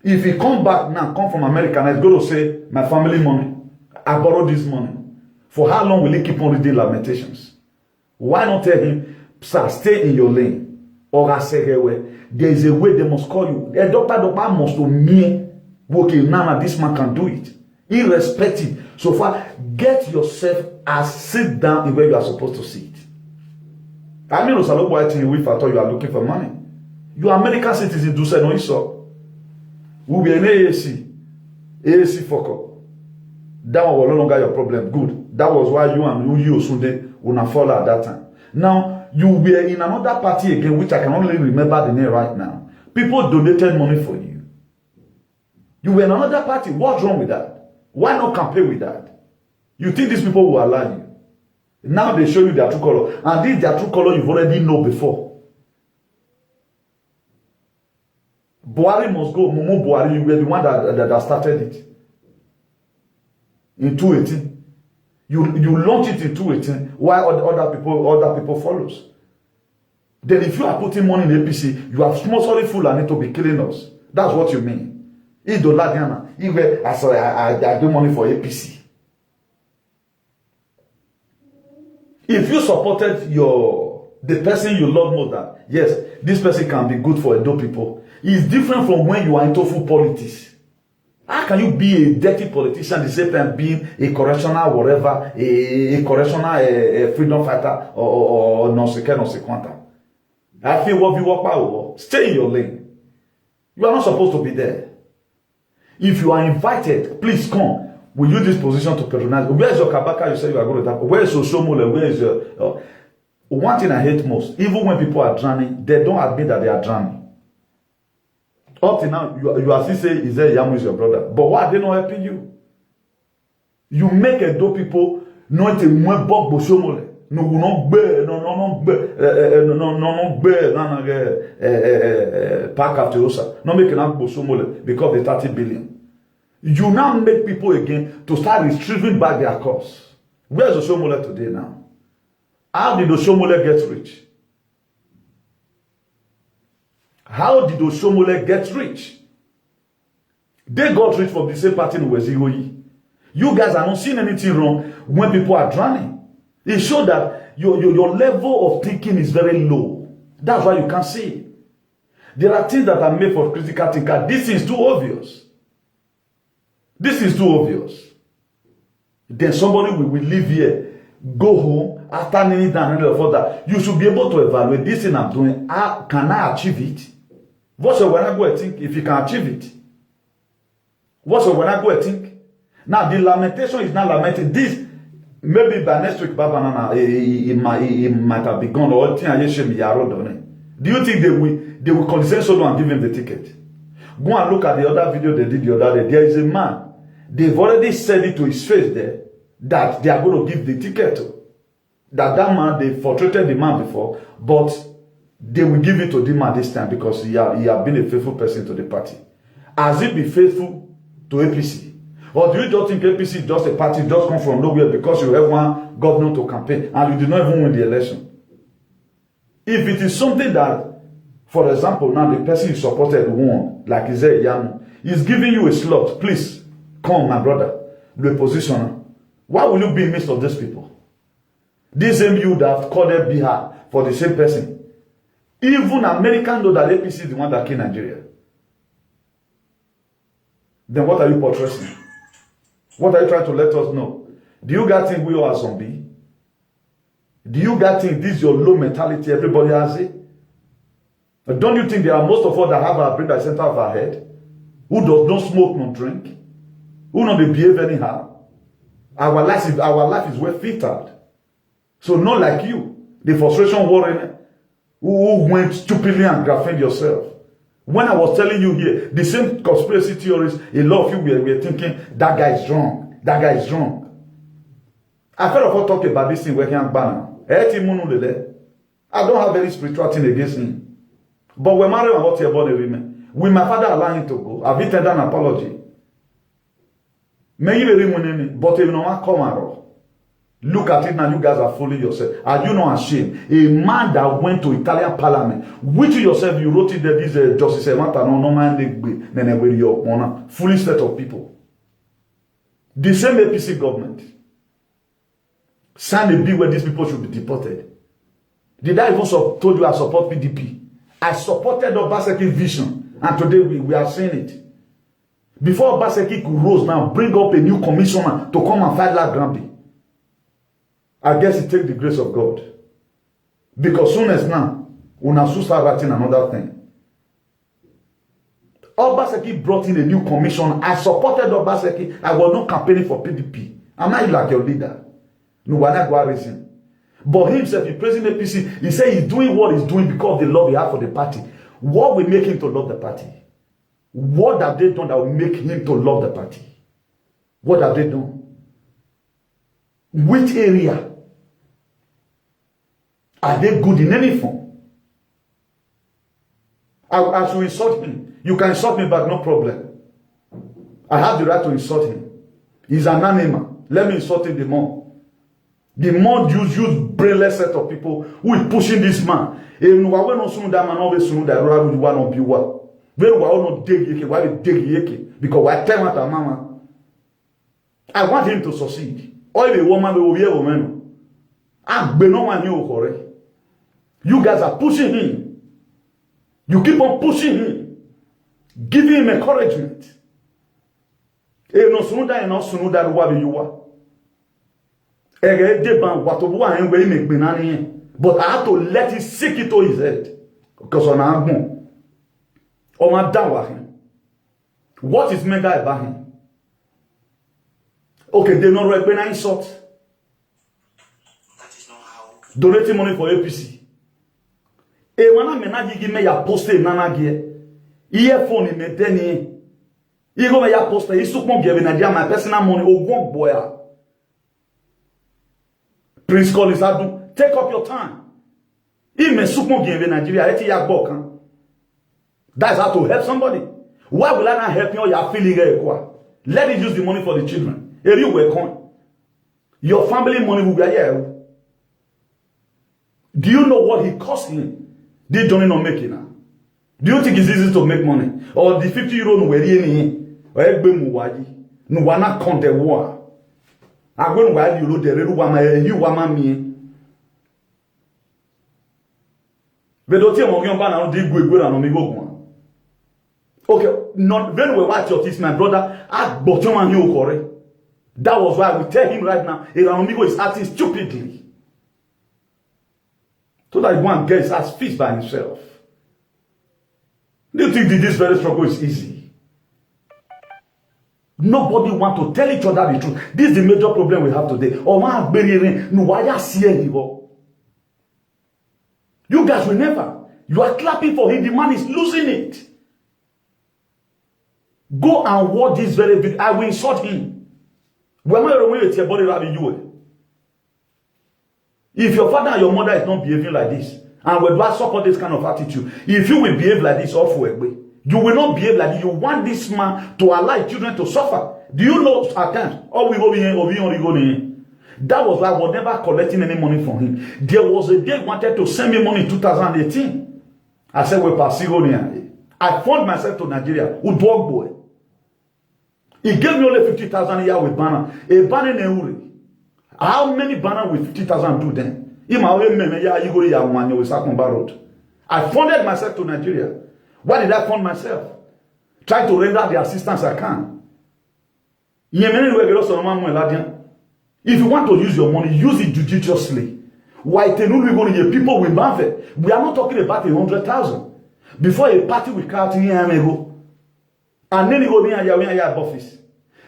If he come back now, come from America, and he's going to say, my family money, I borrowed this money. For how long will he keep on reading lamentations? Why not tell him, sir, stay in your lane? Or I say, there is a way they must call you. A doctor must to me. Okay, now this man can do it. Irrespective. So far, get yourself as sit down in where you are supposed to sit. I mean, if I thought you are looking for money. You are American citizen, do say no, so. We be an AAC fuck up. That one was no longer your problem. Good. That was why you and you Sunday will not follow at that time. Now, you were in another party again, which I can only remember the name right now. People donated money for you. You were in another party. What's wrong with that? Why not campaign with that? You think these people will allow you? Now they show you their true color. And this their true color you've already know before. Buhari must go. Mumu Buhari, you were the one that started it. In 2018. You launch it in 2018 while other people follows. Then if you are putting money in APC, you have sponsored fool and need to be killing us. That's what you mean. I do money for APC. If you supported the person you love more than, yes, this person can be good for Edo people. It's different from when you are into full politics. How can you be a dirty politician at the same time being a correctional whatever, a correctional freedom fighter or non-sequenta? I feel what you walk out, stay in your lane. You are not supposed to be there. If you are invited, please come. We use this position to patronize. Where is your kabaka? You say you are going to tap. Where is your shomole? Where is your... One thing I hate most, even when people are drowning, they don't admit that they are drowning. Up till now, you are still saying, is there Yamu is your brother? But why are they not helping you? You make a dope people not a more bog boshomole. No, pack after Osa. Not making up boshomole because of the 30 billion. You now make people again to start retrieving back their costs. Where's Oshomole today now? How did Oshomole get rich? How did Oshomole get rich? They got rich from the same party in Wezigoyi. You guys are not seeing anything wrong when people are drowning. It shows that your level of thinking is very low. That's why you can't see it. There are things that are made for critical thinker. This is too obvious. This is too obvious. Then somebody will live here, go home, after kneeling down and further. You should be able to evaluate this thing I'm doing. Can I achieve it? What's your when I go and think if you can achieve it? What's your when I go and think? Now the lamentation is not lamenting. This maybe by next week, it might have begun or do you think they will condescend so and give him the ticket? Go and look at the other video they did the other day. There is a man. They've already said it to his face there that they are going to give the ticket to. That man, they frustrated the man before, but they will give it to the man this time because he have been a faithful person to the party. Has he been faithful to APC? Or do you just think APC is just a party just come from nowhere because you have one governor to campaign and you did not even win the election? If it is something that, for example, now the person you supported won, like he said, Yamu, is giving you a slot, please come, my brother, the positioner. Why will you be in the midst of these people? This same you that have called Bihar for the same person. Even Americans know that APC is the one that killed Nigeria. Then what are you portraying? What are you trying to let us know? Do you guys think we all are zombie? Do you guys think this is your low mentality? Everybody has it? But don't you think there are most of us that have our brain at the center of our head? Who does not smoke, not drink? Who not behave anyhow? Our life is well filtered. So not like you. The frustration warring who went stupidly and grafted yourself. When I was telling you here, the same conspiracy theories, a lot of you were thinking, that guy is wrong. That guy is wrong. I felt of talk about this thing working on banner. I don't have any spiritual thing against him. But we're married about your body women. Will my father allow him to go? Have you tendered an apology? May you be remunerated, but if no one come out. Look at it now, you guys are fooling yourself. Are you not ashamed? A man that went to Italian parliament, which yourself you wrote it that this Justice Eranomigho, foolish set of people. The same APC government signed a bill where these people should be deported. Did I even told you I support PDP? I supported Obaseki's vision, and today we are seeing it. Before Obaseki could rose now, bring up a new commissioner to come and fight like Gramby. I guess it takes the grace of God. Because soon as now, una start writing another thing. Obaseki brought in a new commission. I supported Obaseki. I was not campaigning for PDP. I'm not like your leader. No one go reason. But himself, he praising APC. He said he's doing what he's doing because of the love he has for the party. What will make him to love the party? What have they done that will make him to love the party? What have they done? Which area? Are they good in any form? I should insult him. You can insult me back, no problem. I have the right to insult him. He's an animal. Let me insult him the more. The more use brainless set of people who is pushing this man. Because I want him to succeed. All the woman will be a woman. You guys are pushing him. You keep on pushing him. Giving him encouragement. But I have to let him sink it to his head. Because on our moon. Or my down him. What is mega about him? Okay, they not right when I insult. That is not how. Donating money for APC. E wana menaji gi me ya poste nana gie. Earphone me deni. Igo me ya poste isukmo gie na dia my personal money ogun boya. Prince Collins Adu, take up your time. Ime sukmo gie Nigeria eti ya gbo kan. That's how to help somebody. Why will I not help you or your feeling? Let it use the money for the children. You work on. Your family money will be here. Do you know what he cost him? They don't know making now. Do you think it's easy to make money? Or the 50 euro no where any or egbe muwaji no wana count war. I'm going to you the real woman you woman me. But don't tell me about dig Eranomigho. Okay, not when we watch your this, my brother, at bottom and you correct. That was why we tell him right now, Eranomigho is acting stupidly. So that he won't get his ass fixed by himself. Do you think that this very struggle is easy? Nobody want to tell each other the truth. This is the major problem we have today. You guys will never. You are clapping for him. The man is losing it. Go and watch this very video. I will insult him. If your father and your mother is not behaving like this, and will not support this kind of attitude, if you will behave like this, off way, you will not behave like this. You want this man to allow children to suffer. Do you know at times? Oh, we go here, that was why I was never collecting any money from him. There was a day he wanted to send me money in 2018. I said, we're passing on here. I found myself to Nigeria with dog boy. He gave me only 50,000 a year with banner. A banner in Uri. How many banners with 50,000 do then? I I funded myself to Nigeria. Why did I fund myself? Try to render the assistance I can. If you want to use your money, use it judiciously. Why people will marvel. We are not talking about 100,000. Before a party will crowd here and then you go in your office.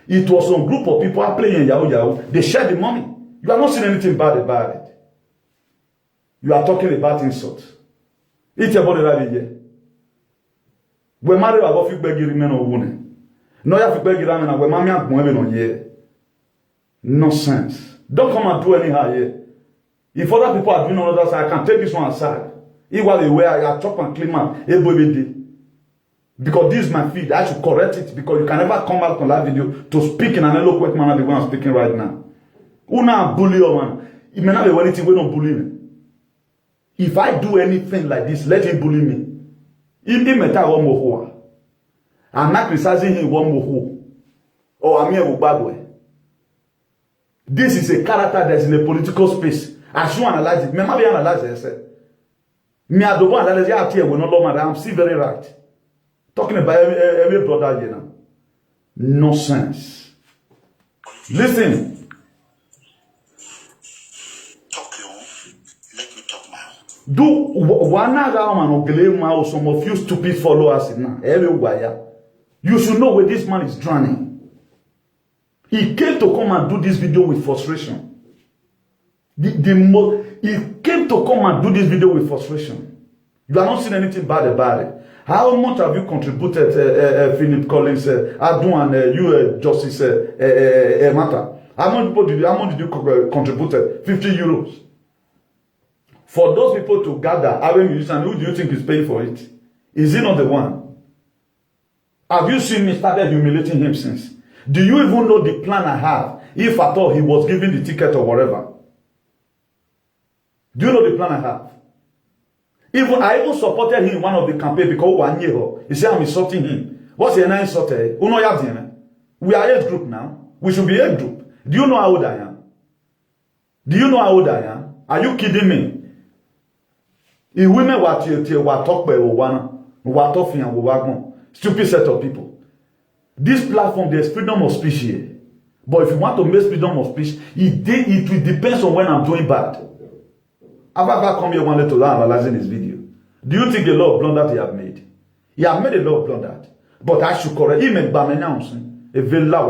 It was some group of people are playing Yahoo Yahoo. They share the money. You are not saying anything bad about it. You are talking about insults. It's about the idea. We marry about you beg men or woman. No, you have to beg you and we mammy and women on here. Nonsense. Don't come and do anyhow here. If other people are doing on other side, I can take this one aside. If while they wear, I chop and clean man every day. Because this is my feed, I should correct it because you can never come back on that video to speak in an eloquent manner the way I'm speaking right now. Una bully your man. It may not be anything we don't bully me. If I do anything like this, let him bully me. I'm not criticizing him one more. Or I'm here with bad way. This is a character that's in a political space. I should analyze it. Maybe analyze it. Me I don't want to analyze it. I'm still very right. Talking about every brother here now. Nonsense. Listen. Do one or some of you stupid followers now everywhere. You should know where this man is drowning. He came to come and do this video with frustration. He came to come and do this video with frustration. You are not seeing anything bad about it. How much have you contributed, Philip Collins, Adu and you, Justice Matter? How much did you contribute? 50 euros. For those people to gather, who do you think is paying for it? Is he not the one? Have you seen me started humiliating him since? Do you even know the plan I have? If at all he was given the ticket or whatever. Do you know the plan I have? I even supported him in one of the campaigns because 1 year he said I'm insulting him. What's the name insulted? We are age group now. We should be age group. Do you know how old I am? Do you know how old I am? Are you kidding me? If women were talk by stupid set of people. This platform, there's freedom of speech here. But if you want to make freedom of speech, it will depend on when I'm doing bad. Have I ever come here one day to learn analyzing this video? Do you think the law of blunder he have made? He have made a law of blunder. But I should correct him and Bamenyam, a very loud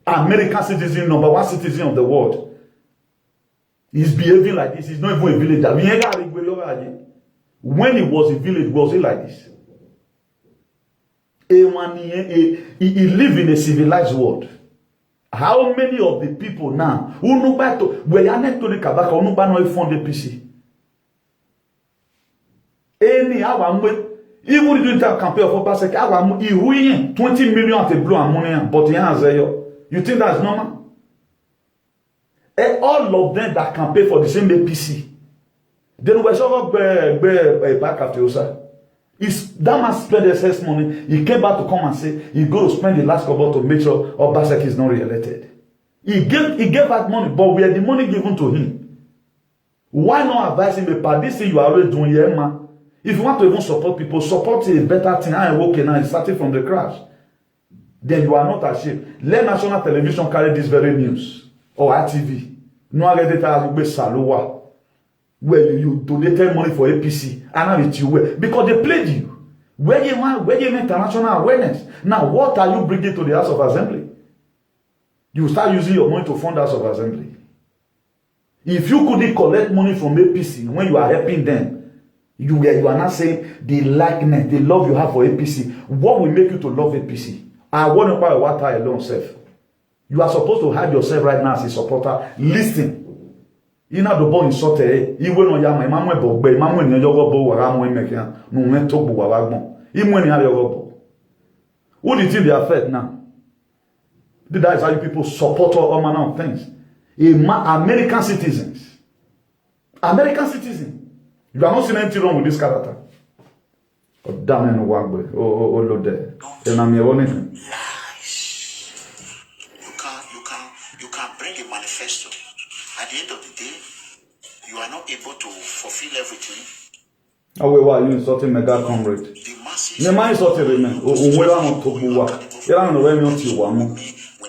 American citizen, #1 citizen of the world. He's behaving like this. He's not even a villager. When he was a village, was he like this? He lived in a civilized world. How many of the people now who know back to where you need to the kabaka who know no fund the PC? Any even if you do campaign of Obaseki, he win 20 million at a blue and money, but he has you think that's normal? And all of them that campaign for the same APC, then we saw back after Osa. That man spent excess money. He came back to come and say he's going to spend the last couple to make sure Obaseki is not re-elected. He gave that money, but where the money given to him? Why not advise him about this thing you are already doing here, man? If you want to even support people, support a better thing. I am okay now. It's starting from the crash. Then you are not ashamed. Let national television carry this very news or RTV. No other data Salowa, where you donated money for APC and have it you were because they played you. Where you international awareness. Now, what are you bringing to the House of Assembly? You start using your money to fund House of Assembly. If you couldn't collect money from APC when you are helping them, you are not saying the likeness, the love you have for APC. What will make you to love APC? I want to buy water alone, self. You are supposed to hide yourself right now as a supporter. Listen. You know the boy insulted. He went on Yama, Mamma Bogbe, Mamma in your bow, Ramo Mekan, no men talk about him when you have your robo. Who did you affect now? That is how you people support all manner of things. American citizens. American citizens. You are not seeing anything wrong with this character. Oh, damn in Wagbe. Oh, Lord. And I'm your only thing. You can bring a manifesto. At the end of the day, you are not able to fulfill everything. How are you insulting mega comrade? The masses. The man insulted him. Whether not to go work. You don't know when you want. When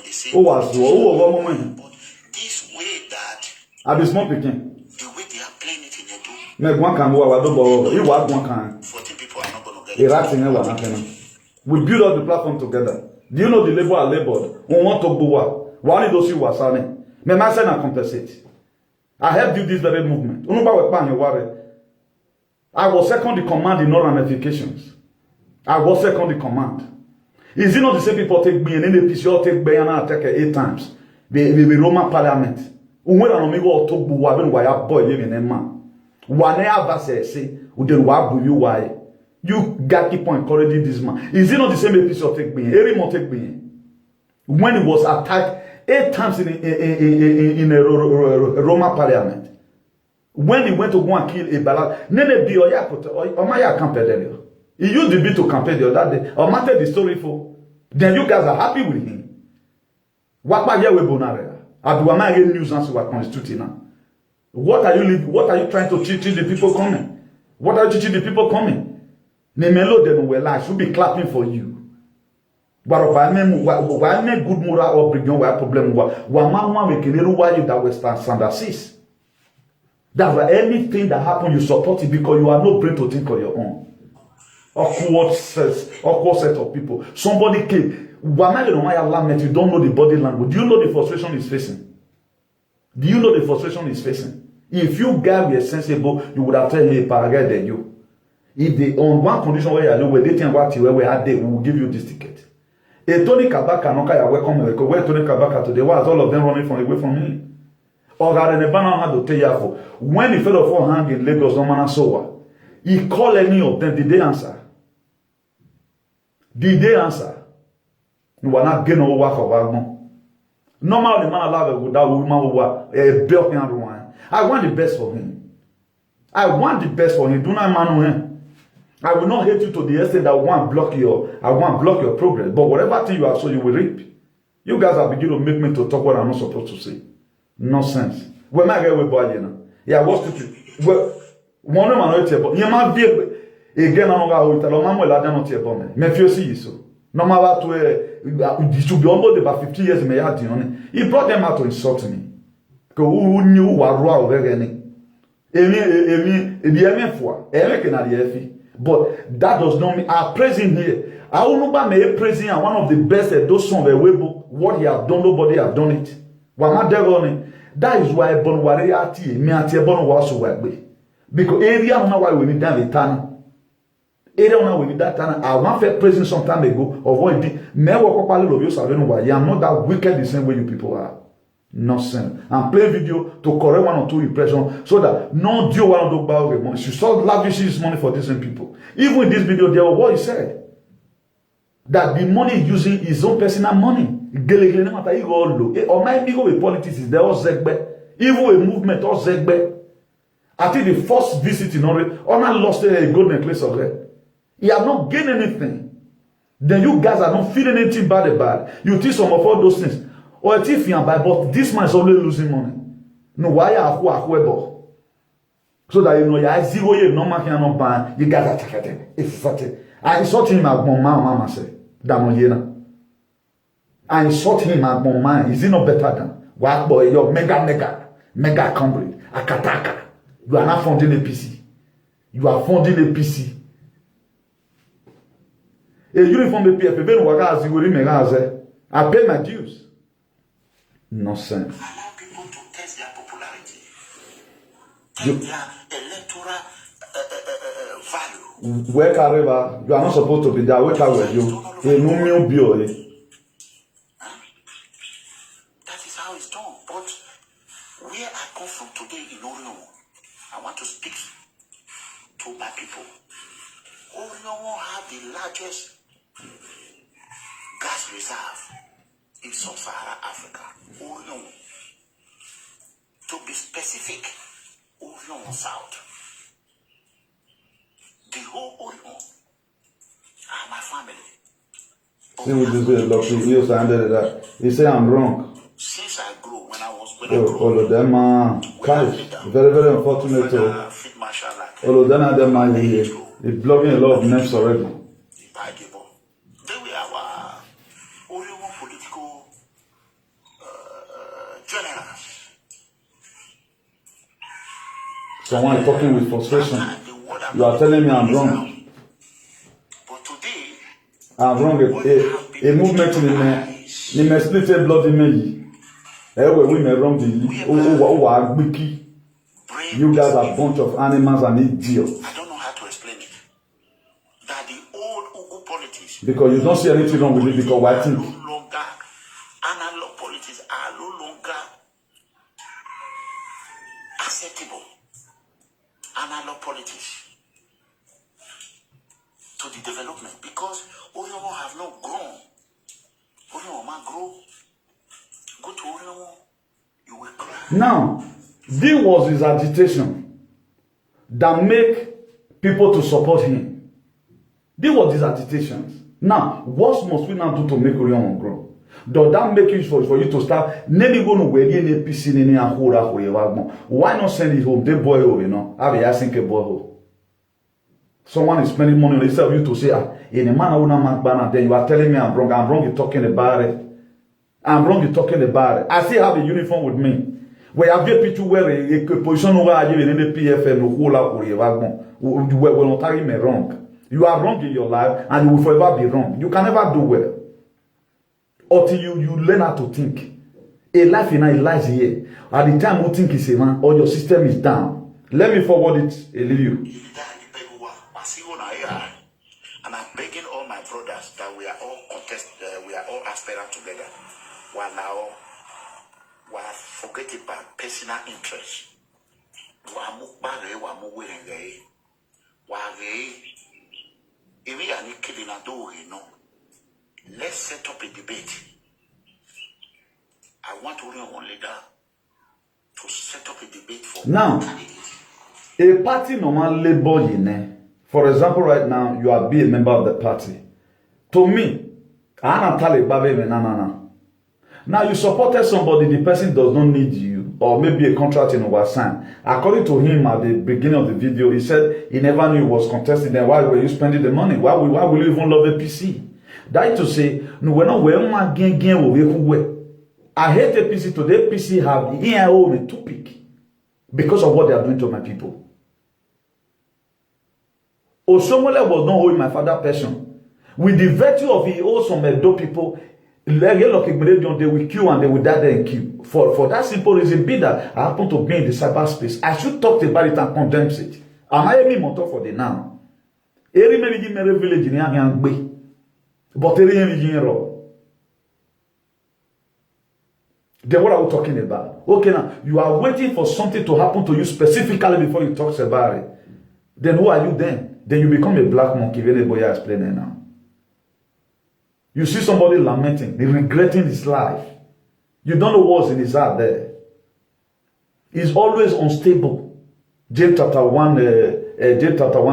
they say, Who was who woman? but this way that I be small picking. the way they are playing it in the do, Me one can go. I don't borrow. You want one can. 14 people are not going to get A it. rat in one. We build up the platform together. Do you know the labor are labored? We want to go work. Why those you was saying? Me man say na compensate. I helped you this very movement. I was second in command in all ramifications. I was second in command. Is it not the same people take me and then the PCO take me and I take 8 times? The Roman Parliament. Umwe Eranomigho to bu wa ben wa ya boy living in man. Wane avase say udin wa bu you why? You got keep on encouraging this man. Is it not the same PCO take me? Erimo take me. When he was attacked 8 times in a Roman Parliament. When he went to go and kill a ballad, Nene be or Maya campaign. He used the bit to campaign the other day. Or matter the story for. Then you guys are happy with him. What about you bonare? Aduama again news answer what constituting now. What are you trying to teach the people coming? What are you teaching the people coming? Nemelo them well I should be clapping for you. But why good moral or bring your problem? Why mama we can why you that Western standard says. That's why anything that happens, you support it because you are not brain to think on your own. Awkward set of people. Somebody came. You don't know the body language. Do you know the frustration he's facing? Do you know the frustration he's facing? If you guys were sensible, you would have told him, "Paraguay than you." If they on one condition where you are where they think what you where had they will give you this ticket. A Tony Kabaka, no kaya welcome. Where Tony Kabaka today? Why is all of them running away from me? When he fell off hand in Lagos, no man saw. He called any of them. Did they answer? Did they answer? You are not getting over for one. Normally, man alive without woman a belt and one. I want the best for him. I want the best for him. Do not man him. I will not hate you to the extent that I want block your progress. But whatever thing you have, so you will reap. You guys are beginning to make me to talk what I'm not supposed to say. Nonsense. When I get with boy, yeah, what's the well, one man table. You might be again on our hotel, Mamma Ladano table. Mefiosi so. No matter to should be almost about 50 years in my heart. He brought them out to insult me. Because who knew what raw very any. But that does not mean I'm praising here. I will not be praising one of the best at those songs what he have done, nobody have done it. That is why born warriati me ati born waso wagbe because area on why we need that time area on we need that time I want fair praising some time ago of what it did me work up of you salvation why I'm not that wicked the same way you people are. Nonsense. I'm playing video to correct 1 or 2 impressions so that no do one of those bad money. You start lavishing this money for different people. Even in this video there was what he said that the money using his own personal money. Or my ego with politics is there all Zegbe. Even a movement or Zegbe. I think the first visit in Ore, Honor lost a gold necklace of it. He have not gained anything. Then you guys are not feeling anything bad. You think some of all those things. Or if you are by, but this man is always losing money. No, why are you so that you know you zero year no man cannot buy. You guys are checking. It's certain. I saw him at mama say that I insult him at my mind. Is he not better than what boy? You're mega comrade. Akataka. You are not funding APC. You are funding APC. A uniform APF. I pay my dues. Nonsense. Allow people to test their popularity. Their electoral value. Wherever you are not supposed to be there. Wherever you. Where I come from today in Orion, I want to speak to my people. Orion have the largest gas reserve in sub-Saharan Africa. Orion. To be specific, Orion South. The whole Orion are my family. See what you say, Lord, you sounded that. You say I'm wrong. Since I grew, when I all of them are very, very unfortunate. Field Marshal like Although then I don't mind here. They're blocking a lot of names already. They were our only political generals. Someone is talking with frustration. You are telling me I'm wrong. But today, I'm wrong. A movement in the split blood image. We may wrong the you guys are a bunch of animals and idiots. I don't know how to explain it. That the old Ugu politics. Because you don't see anything wrong with it because I think. No longer, analog politics are no longer acceptable. Analog politics to the development because Oriomo have not grown. Oriomo might grow. Go to Oriomo, you will cry. Now, this was his agitation that make people to support him. This was his agitations. Now, what must we now do to make Oriomo grow? Does that make it for you to start? Maybe go to where you PC in a why not send it home? They boy, you know, have a asking a boy. Someone is spending money on itself. You to say, in a man, I will not banner. Then you are telling me I'm wrong. I'm wrong. You're talking about it. I'm wrong. You're talking about it. I still have a uniform with me. Where have you people wear a position over in the PFM who will not carry me wrong. You are wrong in your life, and you will forever be wrong. You can never do well. Until you learn how to think. A life in a lies here. At the time you think is a man or your system is down. Let me forward it a little. And I'm begging all my brothers that we are all we are all aspirant together. While now we are forgetting about personal interest. Let's set up a debate. I want only one leader to set up a debate for now. A party normal labor, for example, right now you are being a member of the party. To me, I'm not now you supported somebody, the person does not need you, or maybe a contract in oversign. According to him at the beginning of the video, he said he never knew he was contesting. Then why were you spending the money? Why will you even love a PC? That is to say, no, we're not where my I hate APC today. APC have the EIO to pick because of what they are doing to my people. Osomole was not owing my father person. With the virtue of he owes some Edo people, they will queue and they will die there in queue. For that simple reason, be that I happen to be in the cyberspace. I should talk about it and condemn it. Am I any motor for the now? Every village in Yang but then what are we talking about? Okay, now you are waiting for something to happen to you specifically before you talk about it. Then who are you then? Then you become a black monkey. Anybody explaining now? You see somebody lamenting, regretting his life. You don't know what's in his heart there. He's always unstable. James chapter 1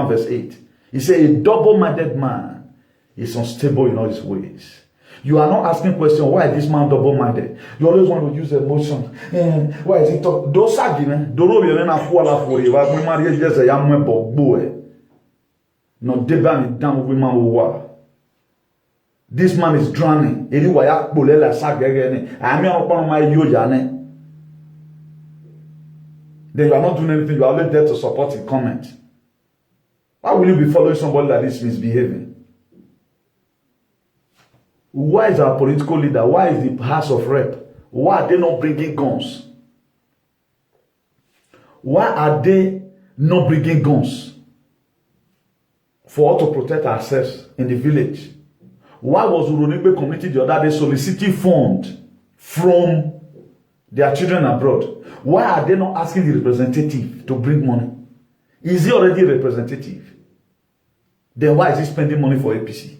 verse 8. He said a double-minded man is unstable in all his ways. You are not asking questions, why is this man double-minded? You always want to use emotion. Why is he talking? Those arguments, don't know. This man is drowning. Then you are not doing anything. You are only there to support and comment. Why will you be following somebody like this misbehaving? Why is our political leader? Why is the House of Rep? Why are they not bringing guns? Why are they not bringing guns for us to protect ourselves in the village? Why was Uronigbe community the other day soliciting funds from their children abroad? Why are they not asking the representative to bring money? Is he already a representative? Then why is he spending money for APC?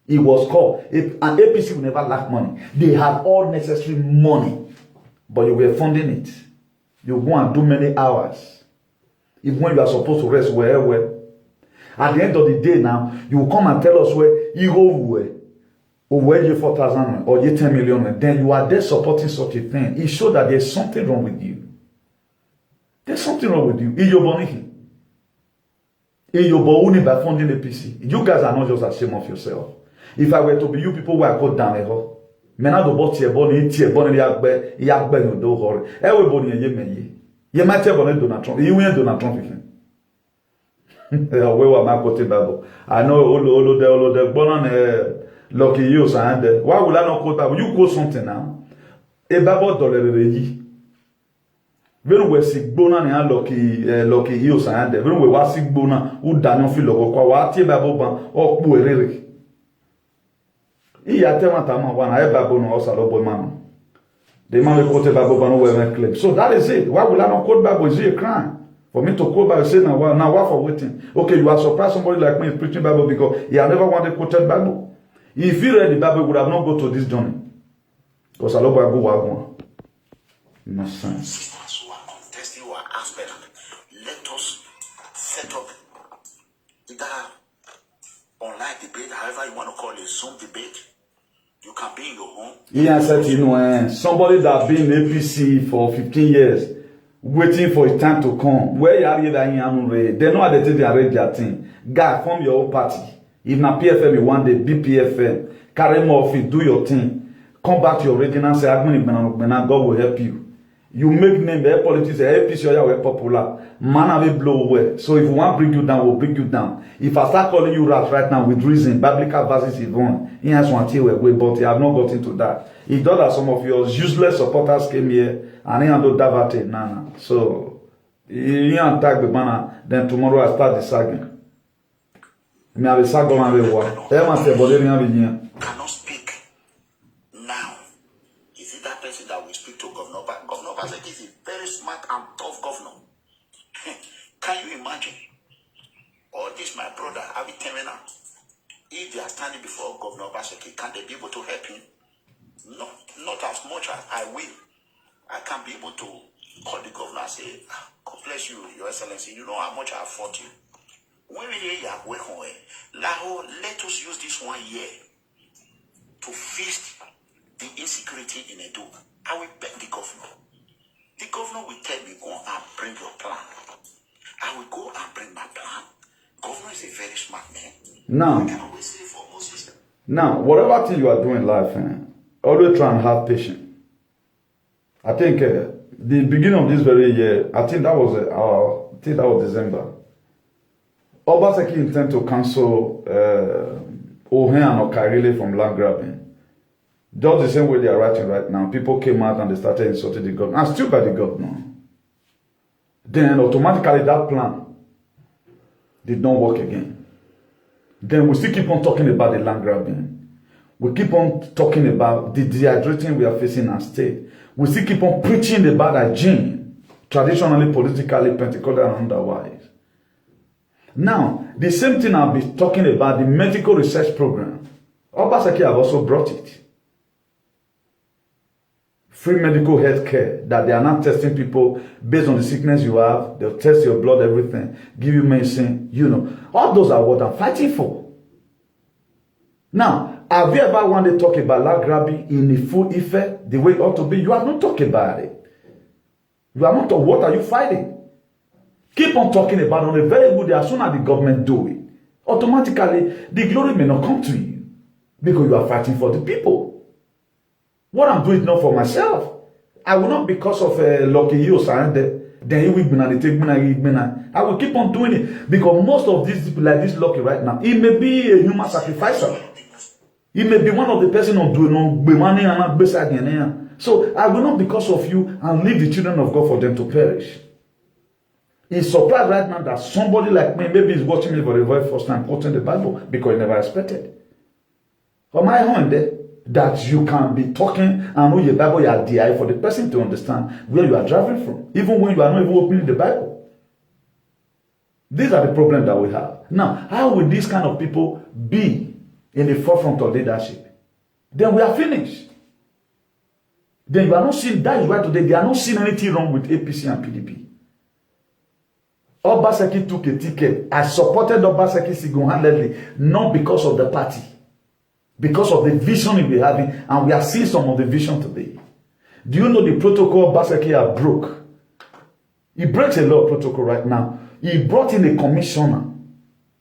It was called, and APC will never lack money. They have all necessary money, but you were funding it. You go and do many hours. Even when you are supposed to rest wherever. At the end of the day now, you will come and tell us where you go where you 4,000 or you 10 million. Then you are there supporting such a thing. It shows that there's something wrong with you. There's something wrong with you. in your body by funding APC. You guys are not just ashamed of yourself. If I were to be you people who are caught down a hole, men are the bot your body, tear bone, yagbe, no do horror. Everybody in Yemen. You might have on Donald Trump. You ain't Donald Trump. Where were my quoted Bible? I know all the born lucky years and why would I not quote Bible? You quote something now. A Bible dollar. When we see bona ne lucky heels and when we was sick bona who Daniel feel like what Bible ban or Puerere. Iya tema tama wana e Bible no osalo boy man. The man we quote Bible ban no claim. So that is it. Why will I not quote Bible? Is it a crime for me to quote Bible? Say now what for waiting? Okay, you are surprised somebody like me is preaching Bible because he have never wanted quoted Bible. If he read the Bible, he would have not go to this journey. Because I love go wagon. No sense. Let us set up either online debate, however you want to call it, Zoom debate. You can be in your home. He answered, somebody that been in APC for 15 years, waiting for his time to come. Where you are here, they know how they arrange their thing. Guy, form your own party. If not PFM, you want the BPFM. Carry more office, do your thing. Come back to your original, say, God will help you. You make name the politics, APC are popular. Man will blow away. So if we want to bring you down, we'll bring you down. If I start calling you rats right now with reason, biblical verses is wrong. He has one till away, but he have not got into that. He thought that some of your useless supporters came here and he had to divert Nana. So he attack the banner, then tomorrow I start the sagging. Me have a sag on my way. Cannot speak now. Is it that person that will speak to Governor? But Governor Baseki is a very smart and tough governor. Can you imagine? All this, my brother, Abi Temena, if they are standing before Governor Baseki, can they be able to help him? No, not as much as I will. I can be able to call the governor and say, God bless you, Your Excellency. You know how much I fought you. When we are working, let us use this 1 year to fix the insecurity in Edo. I will beg the governor. The governor will tell me, go and bring your plan. I will go and bring my plan. Governor is a very smart man. Now, I can always say for Moses. Now, whatever thing you are doing in life, always try and have patience. I think the beginning of this very year, I think that was December. Obaseki intend to cancel Ohen and Okarile from land grabbing. Just the same way they are writing right now. People came out and they started insulting the government. And still by the governor. Then automatically that plan did not work again. Then we still keep on talking about the land grabbing. We keep on talking about the dehydrating we are facing in our state. We still keep on preaching about hygiene, traditionally, politically, Pentecostal, and otherwise. Now, the same thing I'll be talking about, the medical research program. Obaseki have also brought it. Free medical health care, that they are not testing people based on the sickness you have. They'll test your blood, everything, give you medicine, All those are what I'm fighting for. Now, have you ever wanted to talk about land grabbing in the full effect, the way it ought to be? You have not talked about it. You are not. What are you fighting? Keep on talking about it on a very good day. As soon as the government do it, automatically the glory may not come to you because you are fighting for the people. What I'm doing is not for myself. I will not, because of lucky you and then he will be and take me. I will keep on doing it because most of these people like this lucky right now, he may be a human sacrificer. He may be one of the person who do no money and not beside the. So I will not, because of you, and leave the children of God for them to perish. He's surprised right now that somebody like me maybe is watching me for the very first time quoting the Bible because he never expected. For my own there, that you can be talking and know your Bible, you are DI for the person to understand where you are driving from, even when you are not even opening the Bible. These are the problems that we have. Now, how will these kind of people be in the forefront of leadership? Then we are finished. Then you are not seeing, that is why today they are not seeing anything wrong with APC and PDP. Obaseki took a ticket. I supported Obaseki single-handedly, not because of the party, because of the vision we're having, and we are seeing some of the vision today. Do you know the protocol Obaseki has broke? He breaks a lot of protocol right now. He brought in a commissioner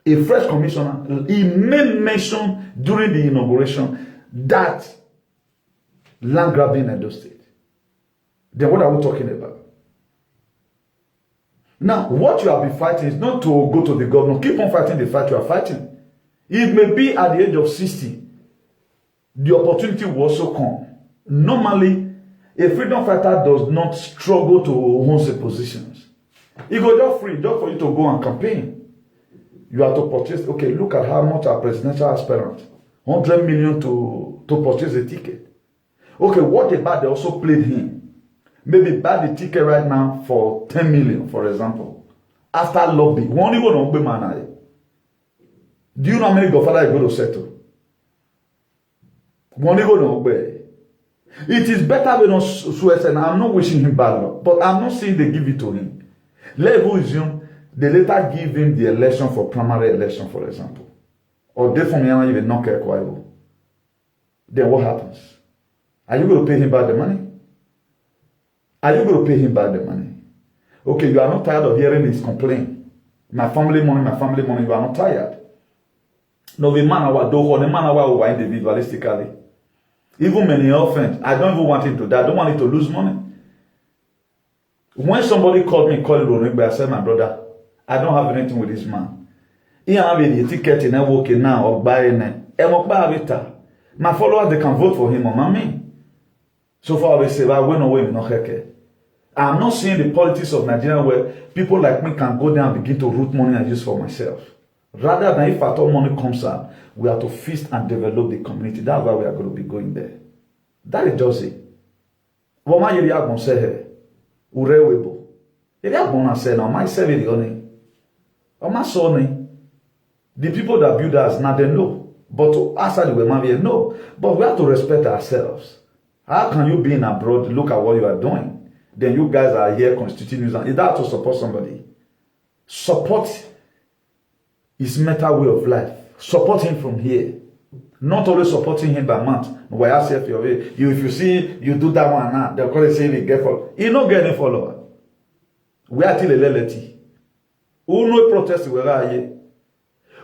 a fresh commissioner, he made mention during the inauguration that land grabbing in Edo State. Then what are we talking about? Now, what you have been fighting is not to go to the governor. Keep on fighting the fight you are fighting. It may be at the age of 60, the opportunity will also come. Normally, a freedom fighter does not struggle to own the positions. He go just free, just for you to go and campaign. You have to purchase, okay, look at how much a presidential aspirant, 100 million to purchase a ticket. Okay, what about they also played him? Maybe buy the ticket right now for 10 million, for example. After lobby, one even on man. Do you know how many godfather you go to settle? One even on It is better we don't sweat, and I'm not wishing him bad luck, but I'm not saying they give it to him. Let's assume they later give him the election for primary election, for example. Or they from Yana even not care quite. Then what happens? Are you going to pay him back the money? Are you going to pay him back the money? Okay, you are not tired of hearing his complaint. My family money, you are not tired. No, the man who individualistically. Even many offense, I don't even want him to die. I don't want him to lose money. When somebody called me, I said, my brother, I don't have anything with this man. He have a ticket in working now or buying it. My followers, they can vote for him or me. So far, we say, well, we know we not okay. I'm not seeing the politics of Nigeria where people like me can go there and begin to root money and use for myself. Rather than if at all money comes out, we have to feast and develop the community. That's why we are going to be going there. That is just it. What my area going to say here? Urewebo. Area going to say now. My say the only. Or my son. The people that build us now they know. But to us the way man no. But we have to respect ourselves. How can you be in abroad? Look at what you are doing. Then you guys are here constituting news. Is that to support somebody? Support his mental way of life. Support him from here. Not always supporting him by month. If you see you do that one now, they'll call it saying get follow. You don't get any follower. We are till a lelety. Who no protest we are here.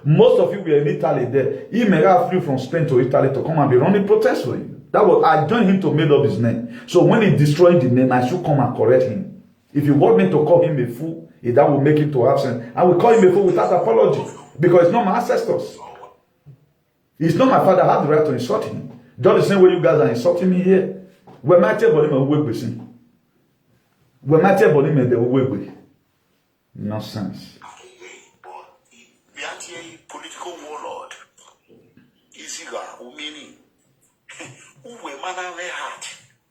Most of you were in Italy there. He may have flew from Spain to Italy to come and be running protests for you. That was I joined him to make up his name. So when he destroyed the name, I should come and correct him. If you want me to call him a fool, that will make him to absent. I will call him a fool without apology. Because it's not my ancestors. It's not my father. I have the right to insult him. Just the same way you guys are insulting me here. When my tell him a wig with him. When my tell him a wig with nonsense. Political warlord. Isiga, umini. Uwe mana we heart.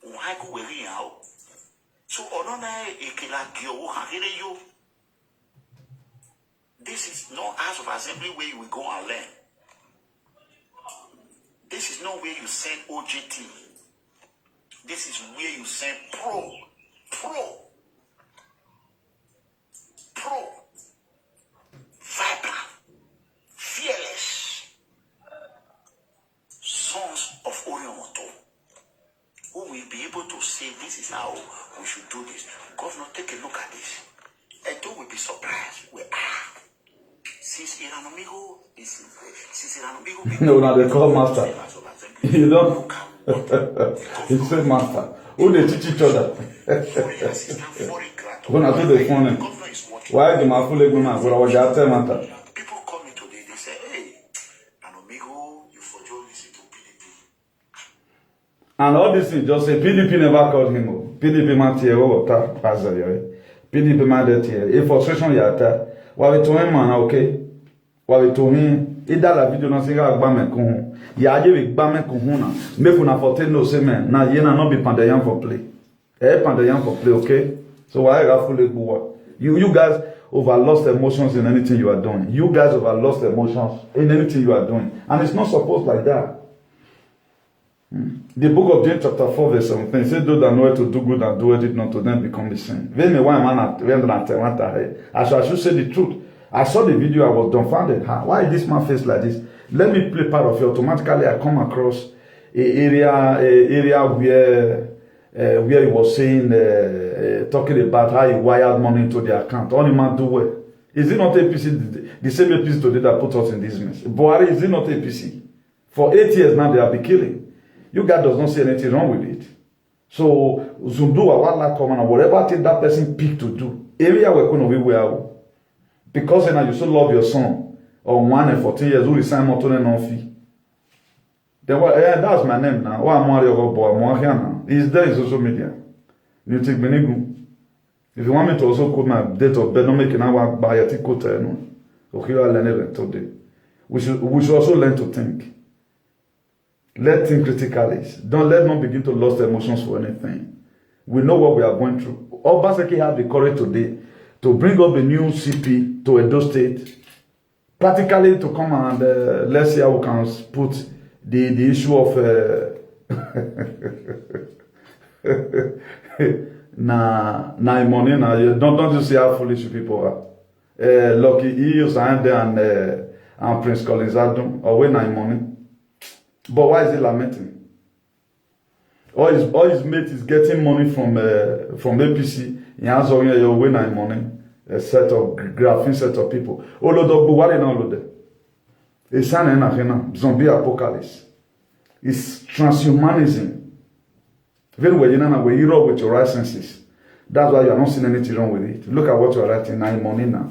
Uhaku we riao. So onona ekela gyo hakire yo. This is not House of Assembly where you will go and learn. This is not where you send OJT. This is where you send pro, vibrant, fearless sons of Oriomoto who will be able to say this is how we should do this. Governor, take a look at this. Edo will be surprised. We are. Since Eranomigho is no, now they call master. You don't. He said master. Who they teach each other? When I do the phone, why do my full leg man? What was that matter? People call me today. They say, "Hey, Eranomigho, you for your visit to PDP." And all this is just say PDP never called him. PDP man tier over pass the PDP man that tier. If frustration yata, why we to him man okay? Why we to him? Ida la video na singa agba kun ya je we gba kun na make una for tell no say man na ye na not be pandayan for play pandayan for play, okay? So why have full leg you guys over lost emotions in anything you are doing. You guys over lost emotions in anything you are doing, and it's not supposed like that. The book of James chapter 4 verse 17 says those that know how to do good and do it not to them become the sin. I should say the truth. I saw the video, I was dumbfounded. Why is this man face like this? Let me play part of it. Automatically, I come across an area where he was saying, talking about how he wired money into the account. Only man do well. Is it not APC, the same APC today that put us in this mess? Buhari, is it not APC? For 8 years now, they have been killing. You guys does not see anything wrong with it. So, Zundu, whatever thing that person picked to do, area we're going to be well. Because now you so love your son, or 1 and 14 years, who is Simon Tony non-fee. Then what? That's my name now. Why am I here now? He's there in social media. You take me. If you want me to also quote my date of birth, don't make it now buy a quote. Okay, I'll learn it today. We should also learn to think. Let's think critically. Let's not begin to lose emotions for anything. We know what we are going through. Obaseki have the courage today to bring up a new CP to Edo State, practically to come and let's see how we can put the issue of money now. Don't you see how foolish people are? Lucky Eels and Prince Collins Adum away money. But why is he lamenting? All his mate is getting money from APC. He has away money. A set of graphing set of people. Buhari now it's an zombie apocalypse. It's transhumanism. Very well, you know, when you roll with your right senses. That's why you are not seeing anything wrong with it. Look at what you are writing. Money now.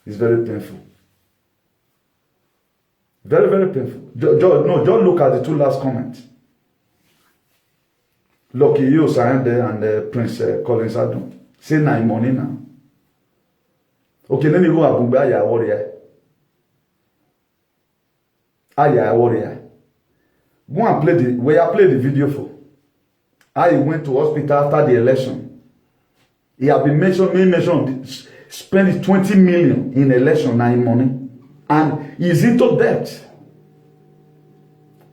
It's very painful. Very, very painful. Just look at the two last comments. Lucky you, Sayande and Prince Collins Adum. Say money now. Okay, let me go and buy warrior. Warrior. Go and play where I played the video for. I went to hospital after the election. He had been mentioned, spent 20 million in election money, and he's into debt.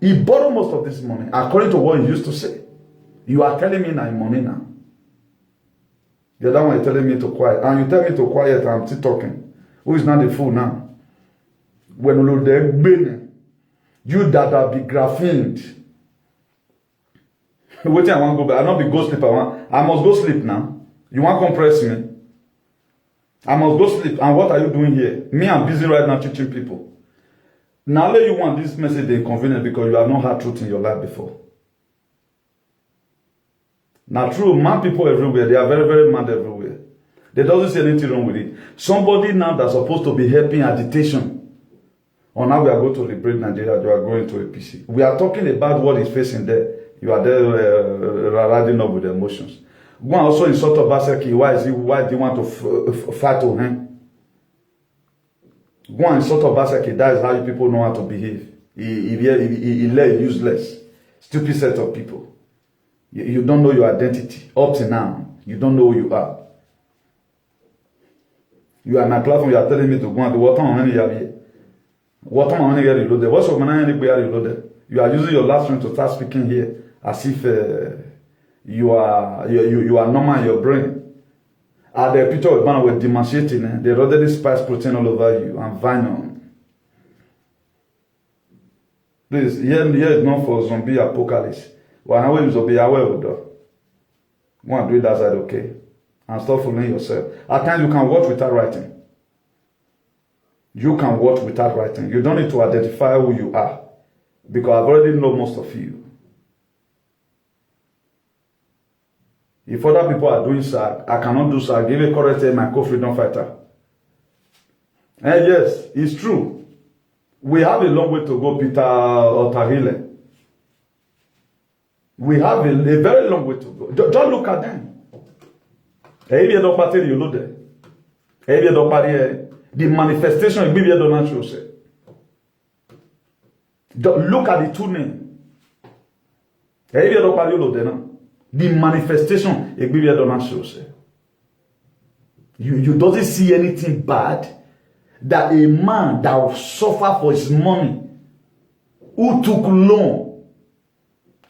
He borrowed most of this money, according to what he used to say. You are telling me money now. The other one is telling me to quiet, and you tell me to quiet, and I'm still talking. Who is not the fool now? When you that have been graphened. Wait, I want to go back. I not be go sleep. I must go sleep now. You want to compress me? I must go sleep. And what are you doing here? Me, I'm busy right now teaching people. Now let you want this message inconvenient because you have not had truth in your life before. Now true, mad people everywhere, they are very, very mad everywhere. They doesn't see anything wrong with it. Somebody now that's supposed to be helping agitation on how we are going to liberate Nigeria, you are going to APC. We are talking about what is facing there. You are there riding up with the emotions. Go and also insult Obaseki. Why do you want to fight with him? Go and insult Obaseki. That is how you people know how to behave. He useless, stupid set of people. You don't know your identity. Up to now, you don't know who you are. You are my platform. You are telling me to go and do what on any what am I going to reload? What's your man reloaded? You are using your last friend to start speaking here as if you are normal in your brain. At the picture of man with demonstrating, they already spice protein all over you and vinyl. Please, here is not for zombie apocalypse. Well, how will zombie aware with that? Go and do it that side, okay? And stop fooling yourself. At times you can watch without writing. You can watch without writing. You don't need to identify who you are. Because I've already know most of you. If other people are doing so, I cannot do so. I give a correct name, my co-freedom fighter. And yes, it's true. We have a long way to go, Peter Otahile. We have a very long way to go. Just look at them. The manifestation look at the two names. The manifestation you doesn't see anything bad that a man that will suffer for his money, who took loan,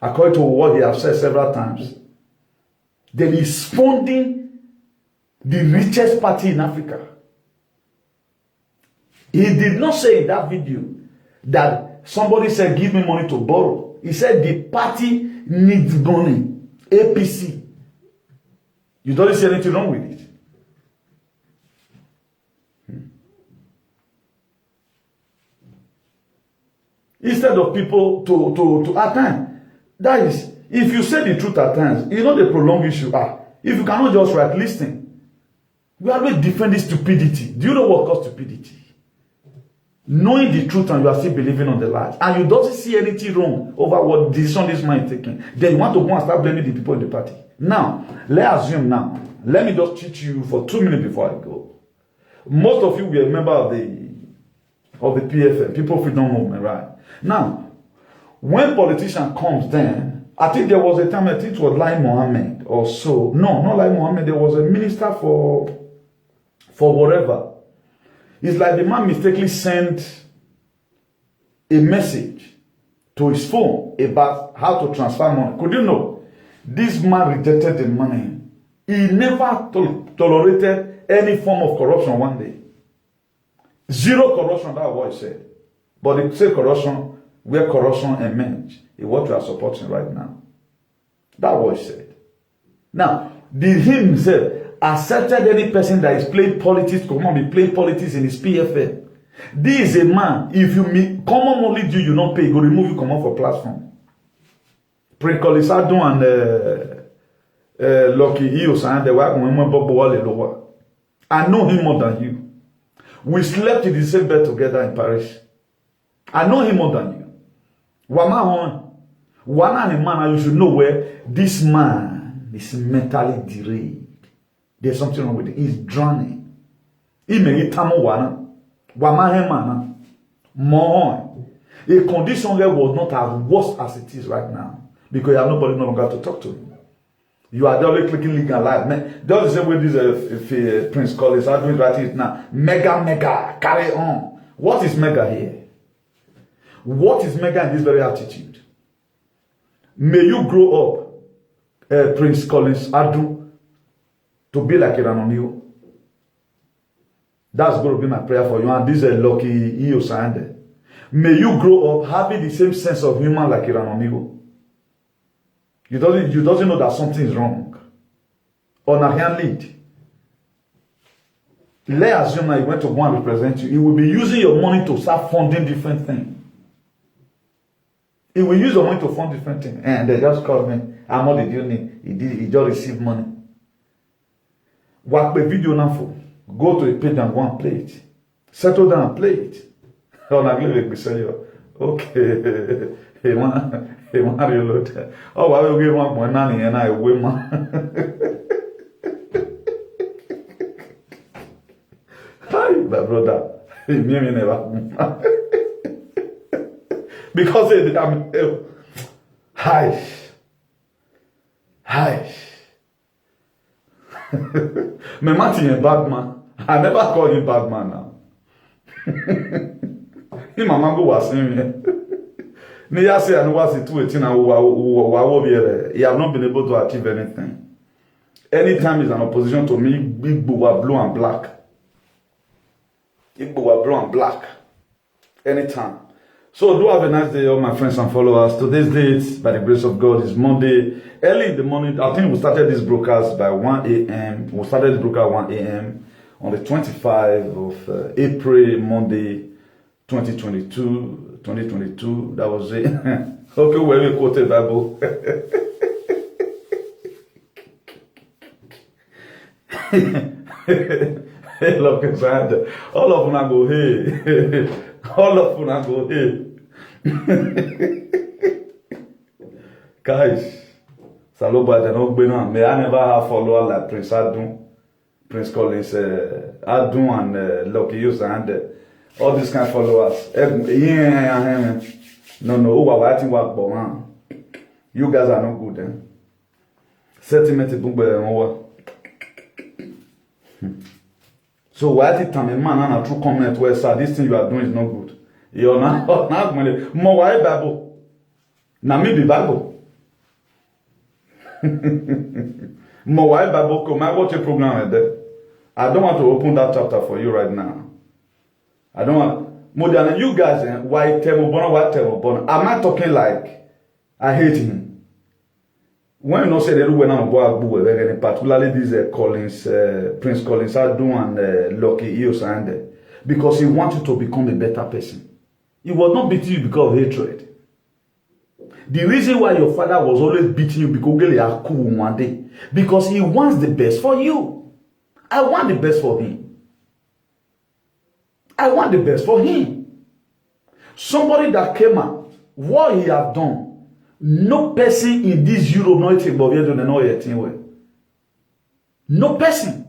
according to what he has said several times, then he's funding the richest party in Africa. He did not say in that video that somebody said, give me money to borrow. He said the party needs money. APC. You don't see anything wrong with it. Instead of people to at times, that is, if you say the truth at times, you know the prolonged issue. If you cannot just write, listen. We always defend this stupidity. Do you know what causes stupidity? Knowing the truth and you are still believing on the lies, and you don't see anything wrong over what decision this man is taking, then you want to go and start blaming the people in the party. Now, let's assume now. Let me just teach you for 2 minutes before I go. Most of you were a member of the PFM, People Freedom Movement, right? Now, when politician comes, then I think there was a time, I think it was Lai Mohammed or so. No, not Lai Mohammed. There was a minister for whatever. It's like the man mistakenly sent a message to his phone about how to transfer money. Could you know? This man rejected the money. He never tolerated any form of corruption one day. Zero corruption, that's what he said. But they say corruption, where corruption emerges, is what you are supporting right now. That's what he said. Now, did he himself accepted any person that is playing politics, come on, be playing politics in his PFM? This is a man, if you meet common only due you not pay, he will remove you come on for platform. Pre-Colisado and Lucky Eos and the wife when I know him more than you. We slept in the same bed together in Paris. I know him more than you. One man, you should know where this man is mentally derailed. There's something wrong with it. He's drowning. He may eat wana. Wamahemana. More. A condition there was not as worse as it is right now. Because you have nobody no longer to talk to him. You are always clicking link and live. Man, that's the same way this Prince Collins are doing right now. Mega, carry on. What is mega here? What is mega in this very attitude? May you grow up, Prince Collins Adu, to be like Eranomigho. That's going to be my prayer for you. And this is lucky Iosande. May you grow up having the same sense of humor like Eranomigho. You doesn't know that something is wrong. On a hand lead. Let's assume that he went to go and represent you. He will be using your money to start funding different things. He will use your money to fund different things. And they just called me. How much did you need? He just received money. Work the video now for. Go to a page and go and play it. Settle down and play it. On a glove, we say, okay. He want reload. Oh, I will give one more nanny and I will Hi, my brother. He me never. Because I'm hi. My Martin a bad man. I never call him bad man now. Him mama go was him. Me ya say I know what's it 218 and he have not been able to achieve anything. Anytime he's an opposition to me, big blue and black. Big blue and black. Anytime. So do have a nice day, all my friends and followers. Today's date, by the grace of God, is Monday. Early in the morning, I think we started this broadcast by 1 a.m. We started this broadcast 1 a.m. on the 25th of April, Monday, 2022. That was it. Okay, where we quoted Bible. Hey, look, all of them are go hey. All of them are go hey. Guys, Saloba, they don't be on. May I never have followers like Prince Adun, Prince Collins, Adun, and Lucky Use and all these kind of followers. No, I think what, but man, you guys are not good, eh? Sentiment is over. So why did time a man and a true comment where sir, this thing you are doing is not good? You're not going more why Bible. Now maybe Bible. More why Bible come. I watch a program like that. I don't want to open that chapter for you right now. I don't want more than you guys. Why tell me? Why tell me? Am I talking like I hate him? when you not say that when I'm going particularly these Prince Collins Adu and Lucky Eos and because he wants you to become a better person. He was not beating you because of hatred. The reason why your father was always beating you because he wants the best for you. I want the best for him. I want the best for him. Somebody that came out, what he have done, no person in this Europe no person.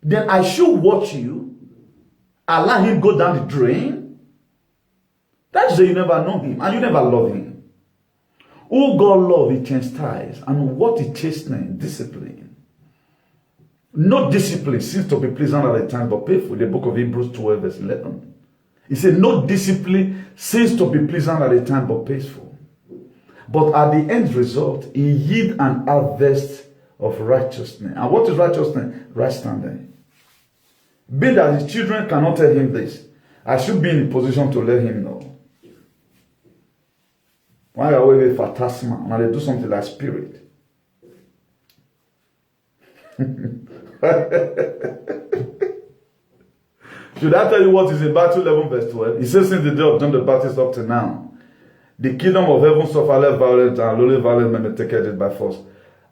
Then I should watch you, allow him go down the drain. That's why you never know him and you never love him. Who God love, he chastise, and what he chastening, discipline. No discipline seems to be pleasant at the time, but painful. The book of Hebrews 12, verse 11. He said, no discipline seems to be pleasant at the time, but painful. But at the end result, he yield an harvest of righteousness. And what is righteousness? Right standing. Be that his children cannot tell him this, I should be in a position to let him know. Why are we with phantasma? Now they do something like spirit. Should I tell you what is in Matthew 11 verse 12? It says, since the day of John the Baptist up to now, the kingdom of heaven suffer less violence, and lowly violence men may take it by force.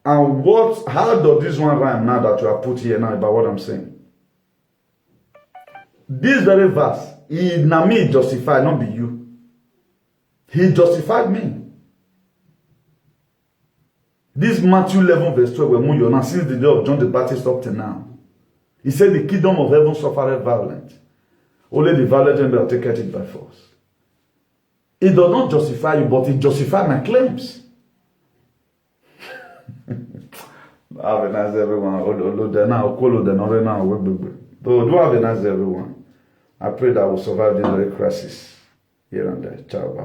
And how does this one rhyme now that you have put here now about what I'm saying? This very verse, he na me justified, not be you. He justified me. This Matthew 11 verse 12, where now since the day of John the Baptist up to now, he said the kingdom of heaven suffered violence. Only the violent men will take it by force. It does not justify you, but it justifies my claims. Have a nice everyone. Do have a nice everyone. I pray that we'll survive this very crisis here and there. Ciao. Bye.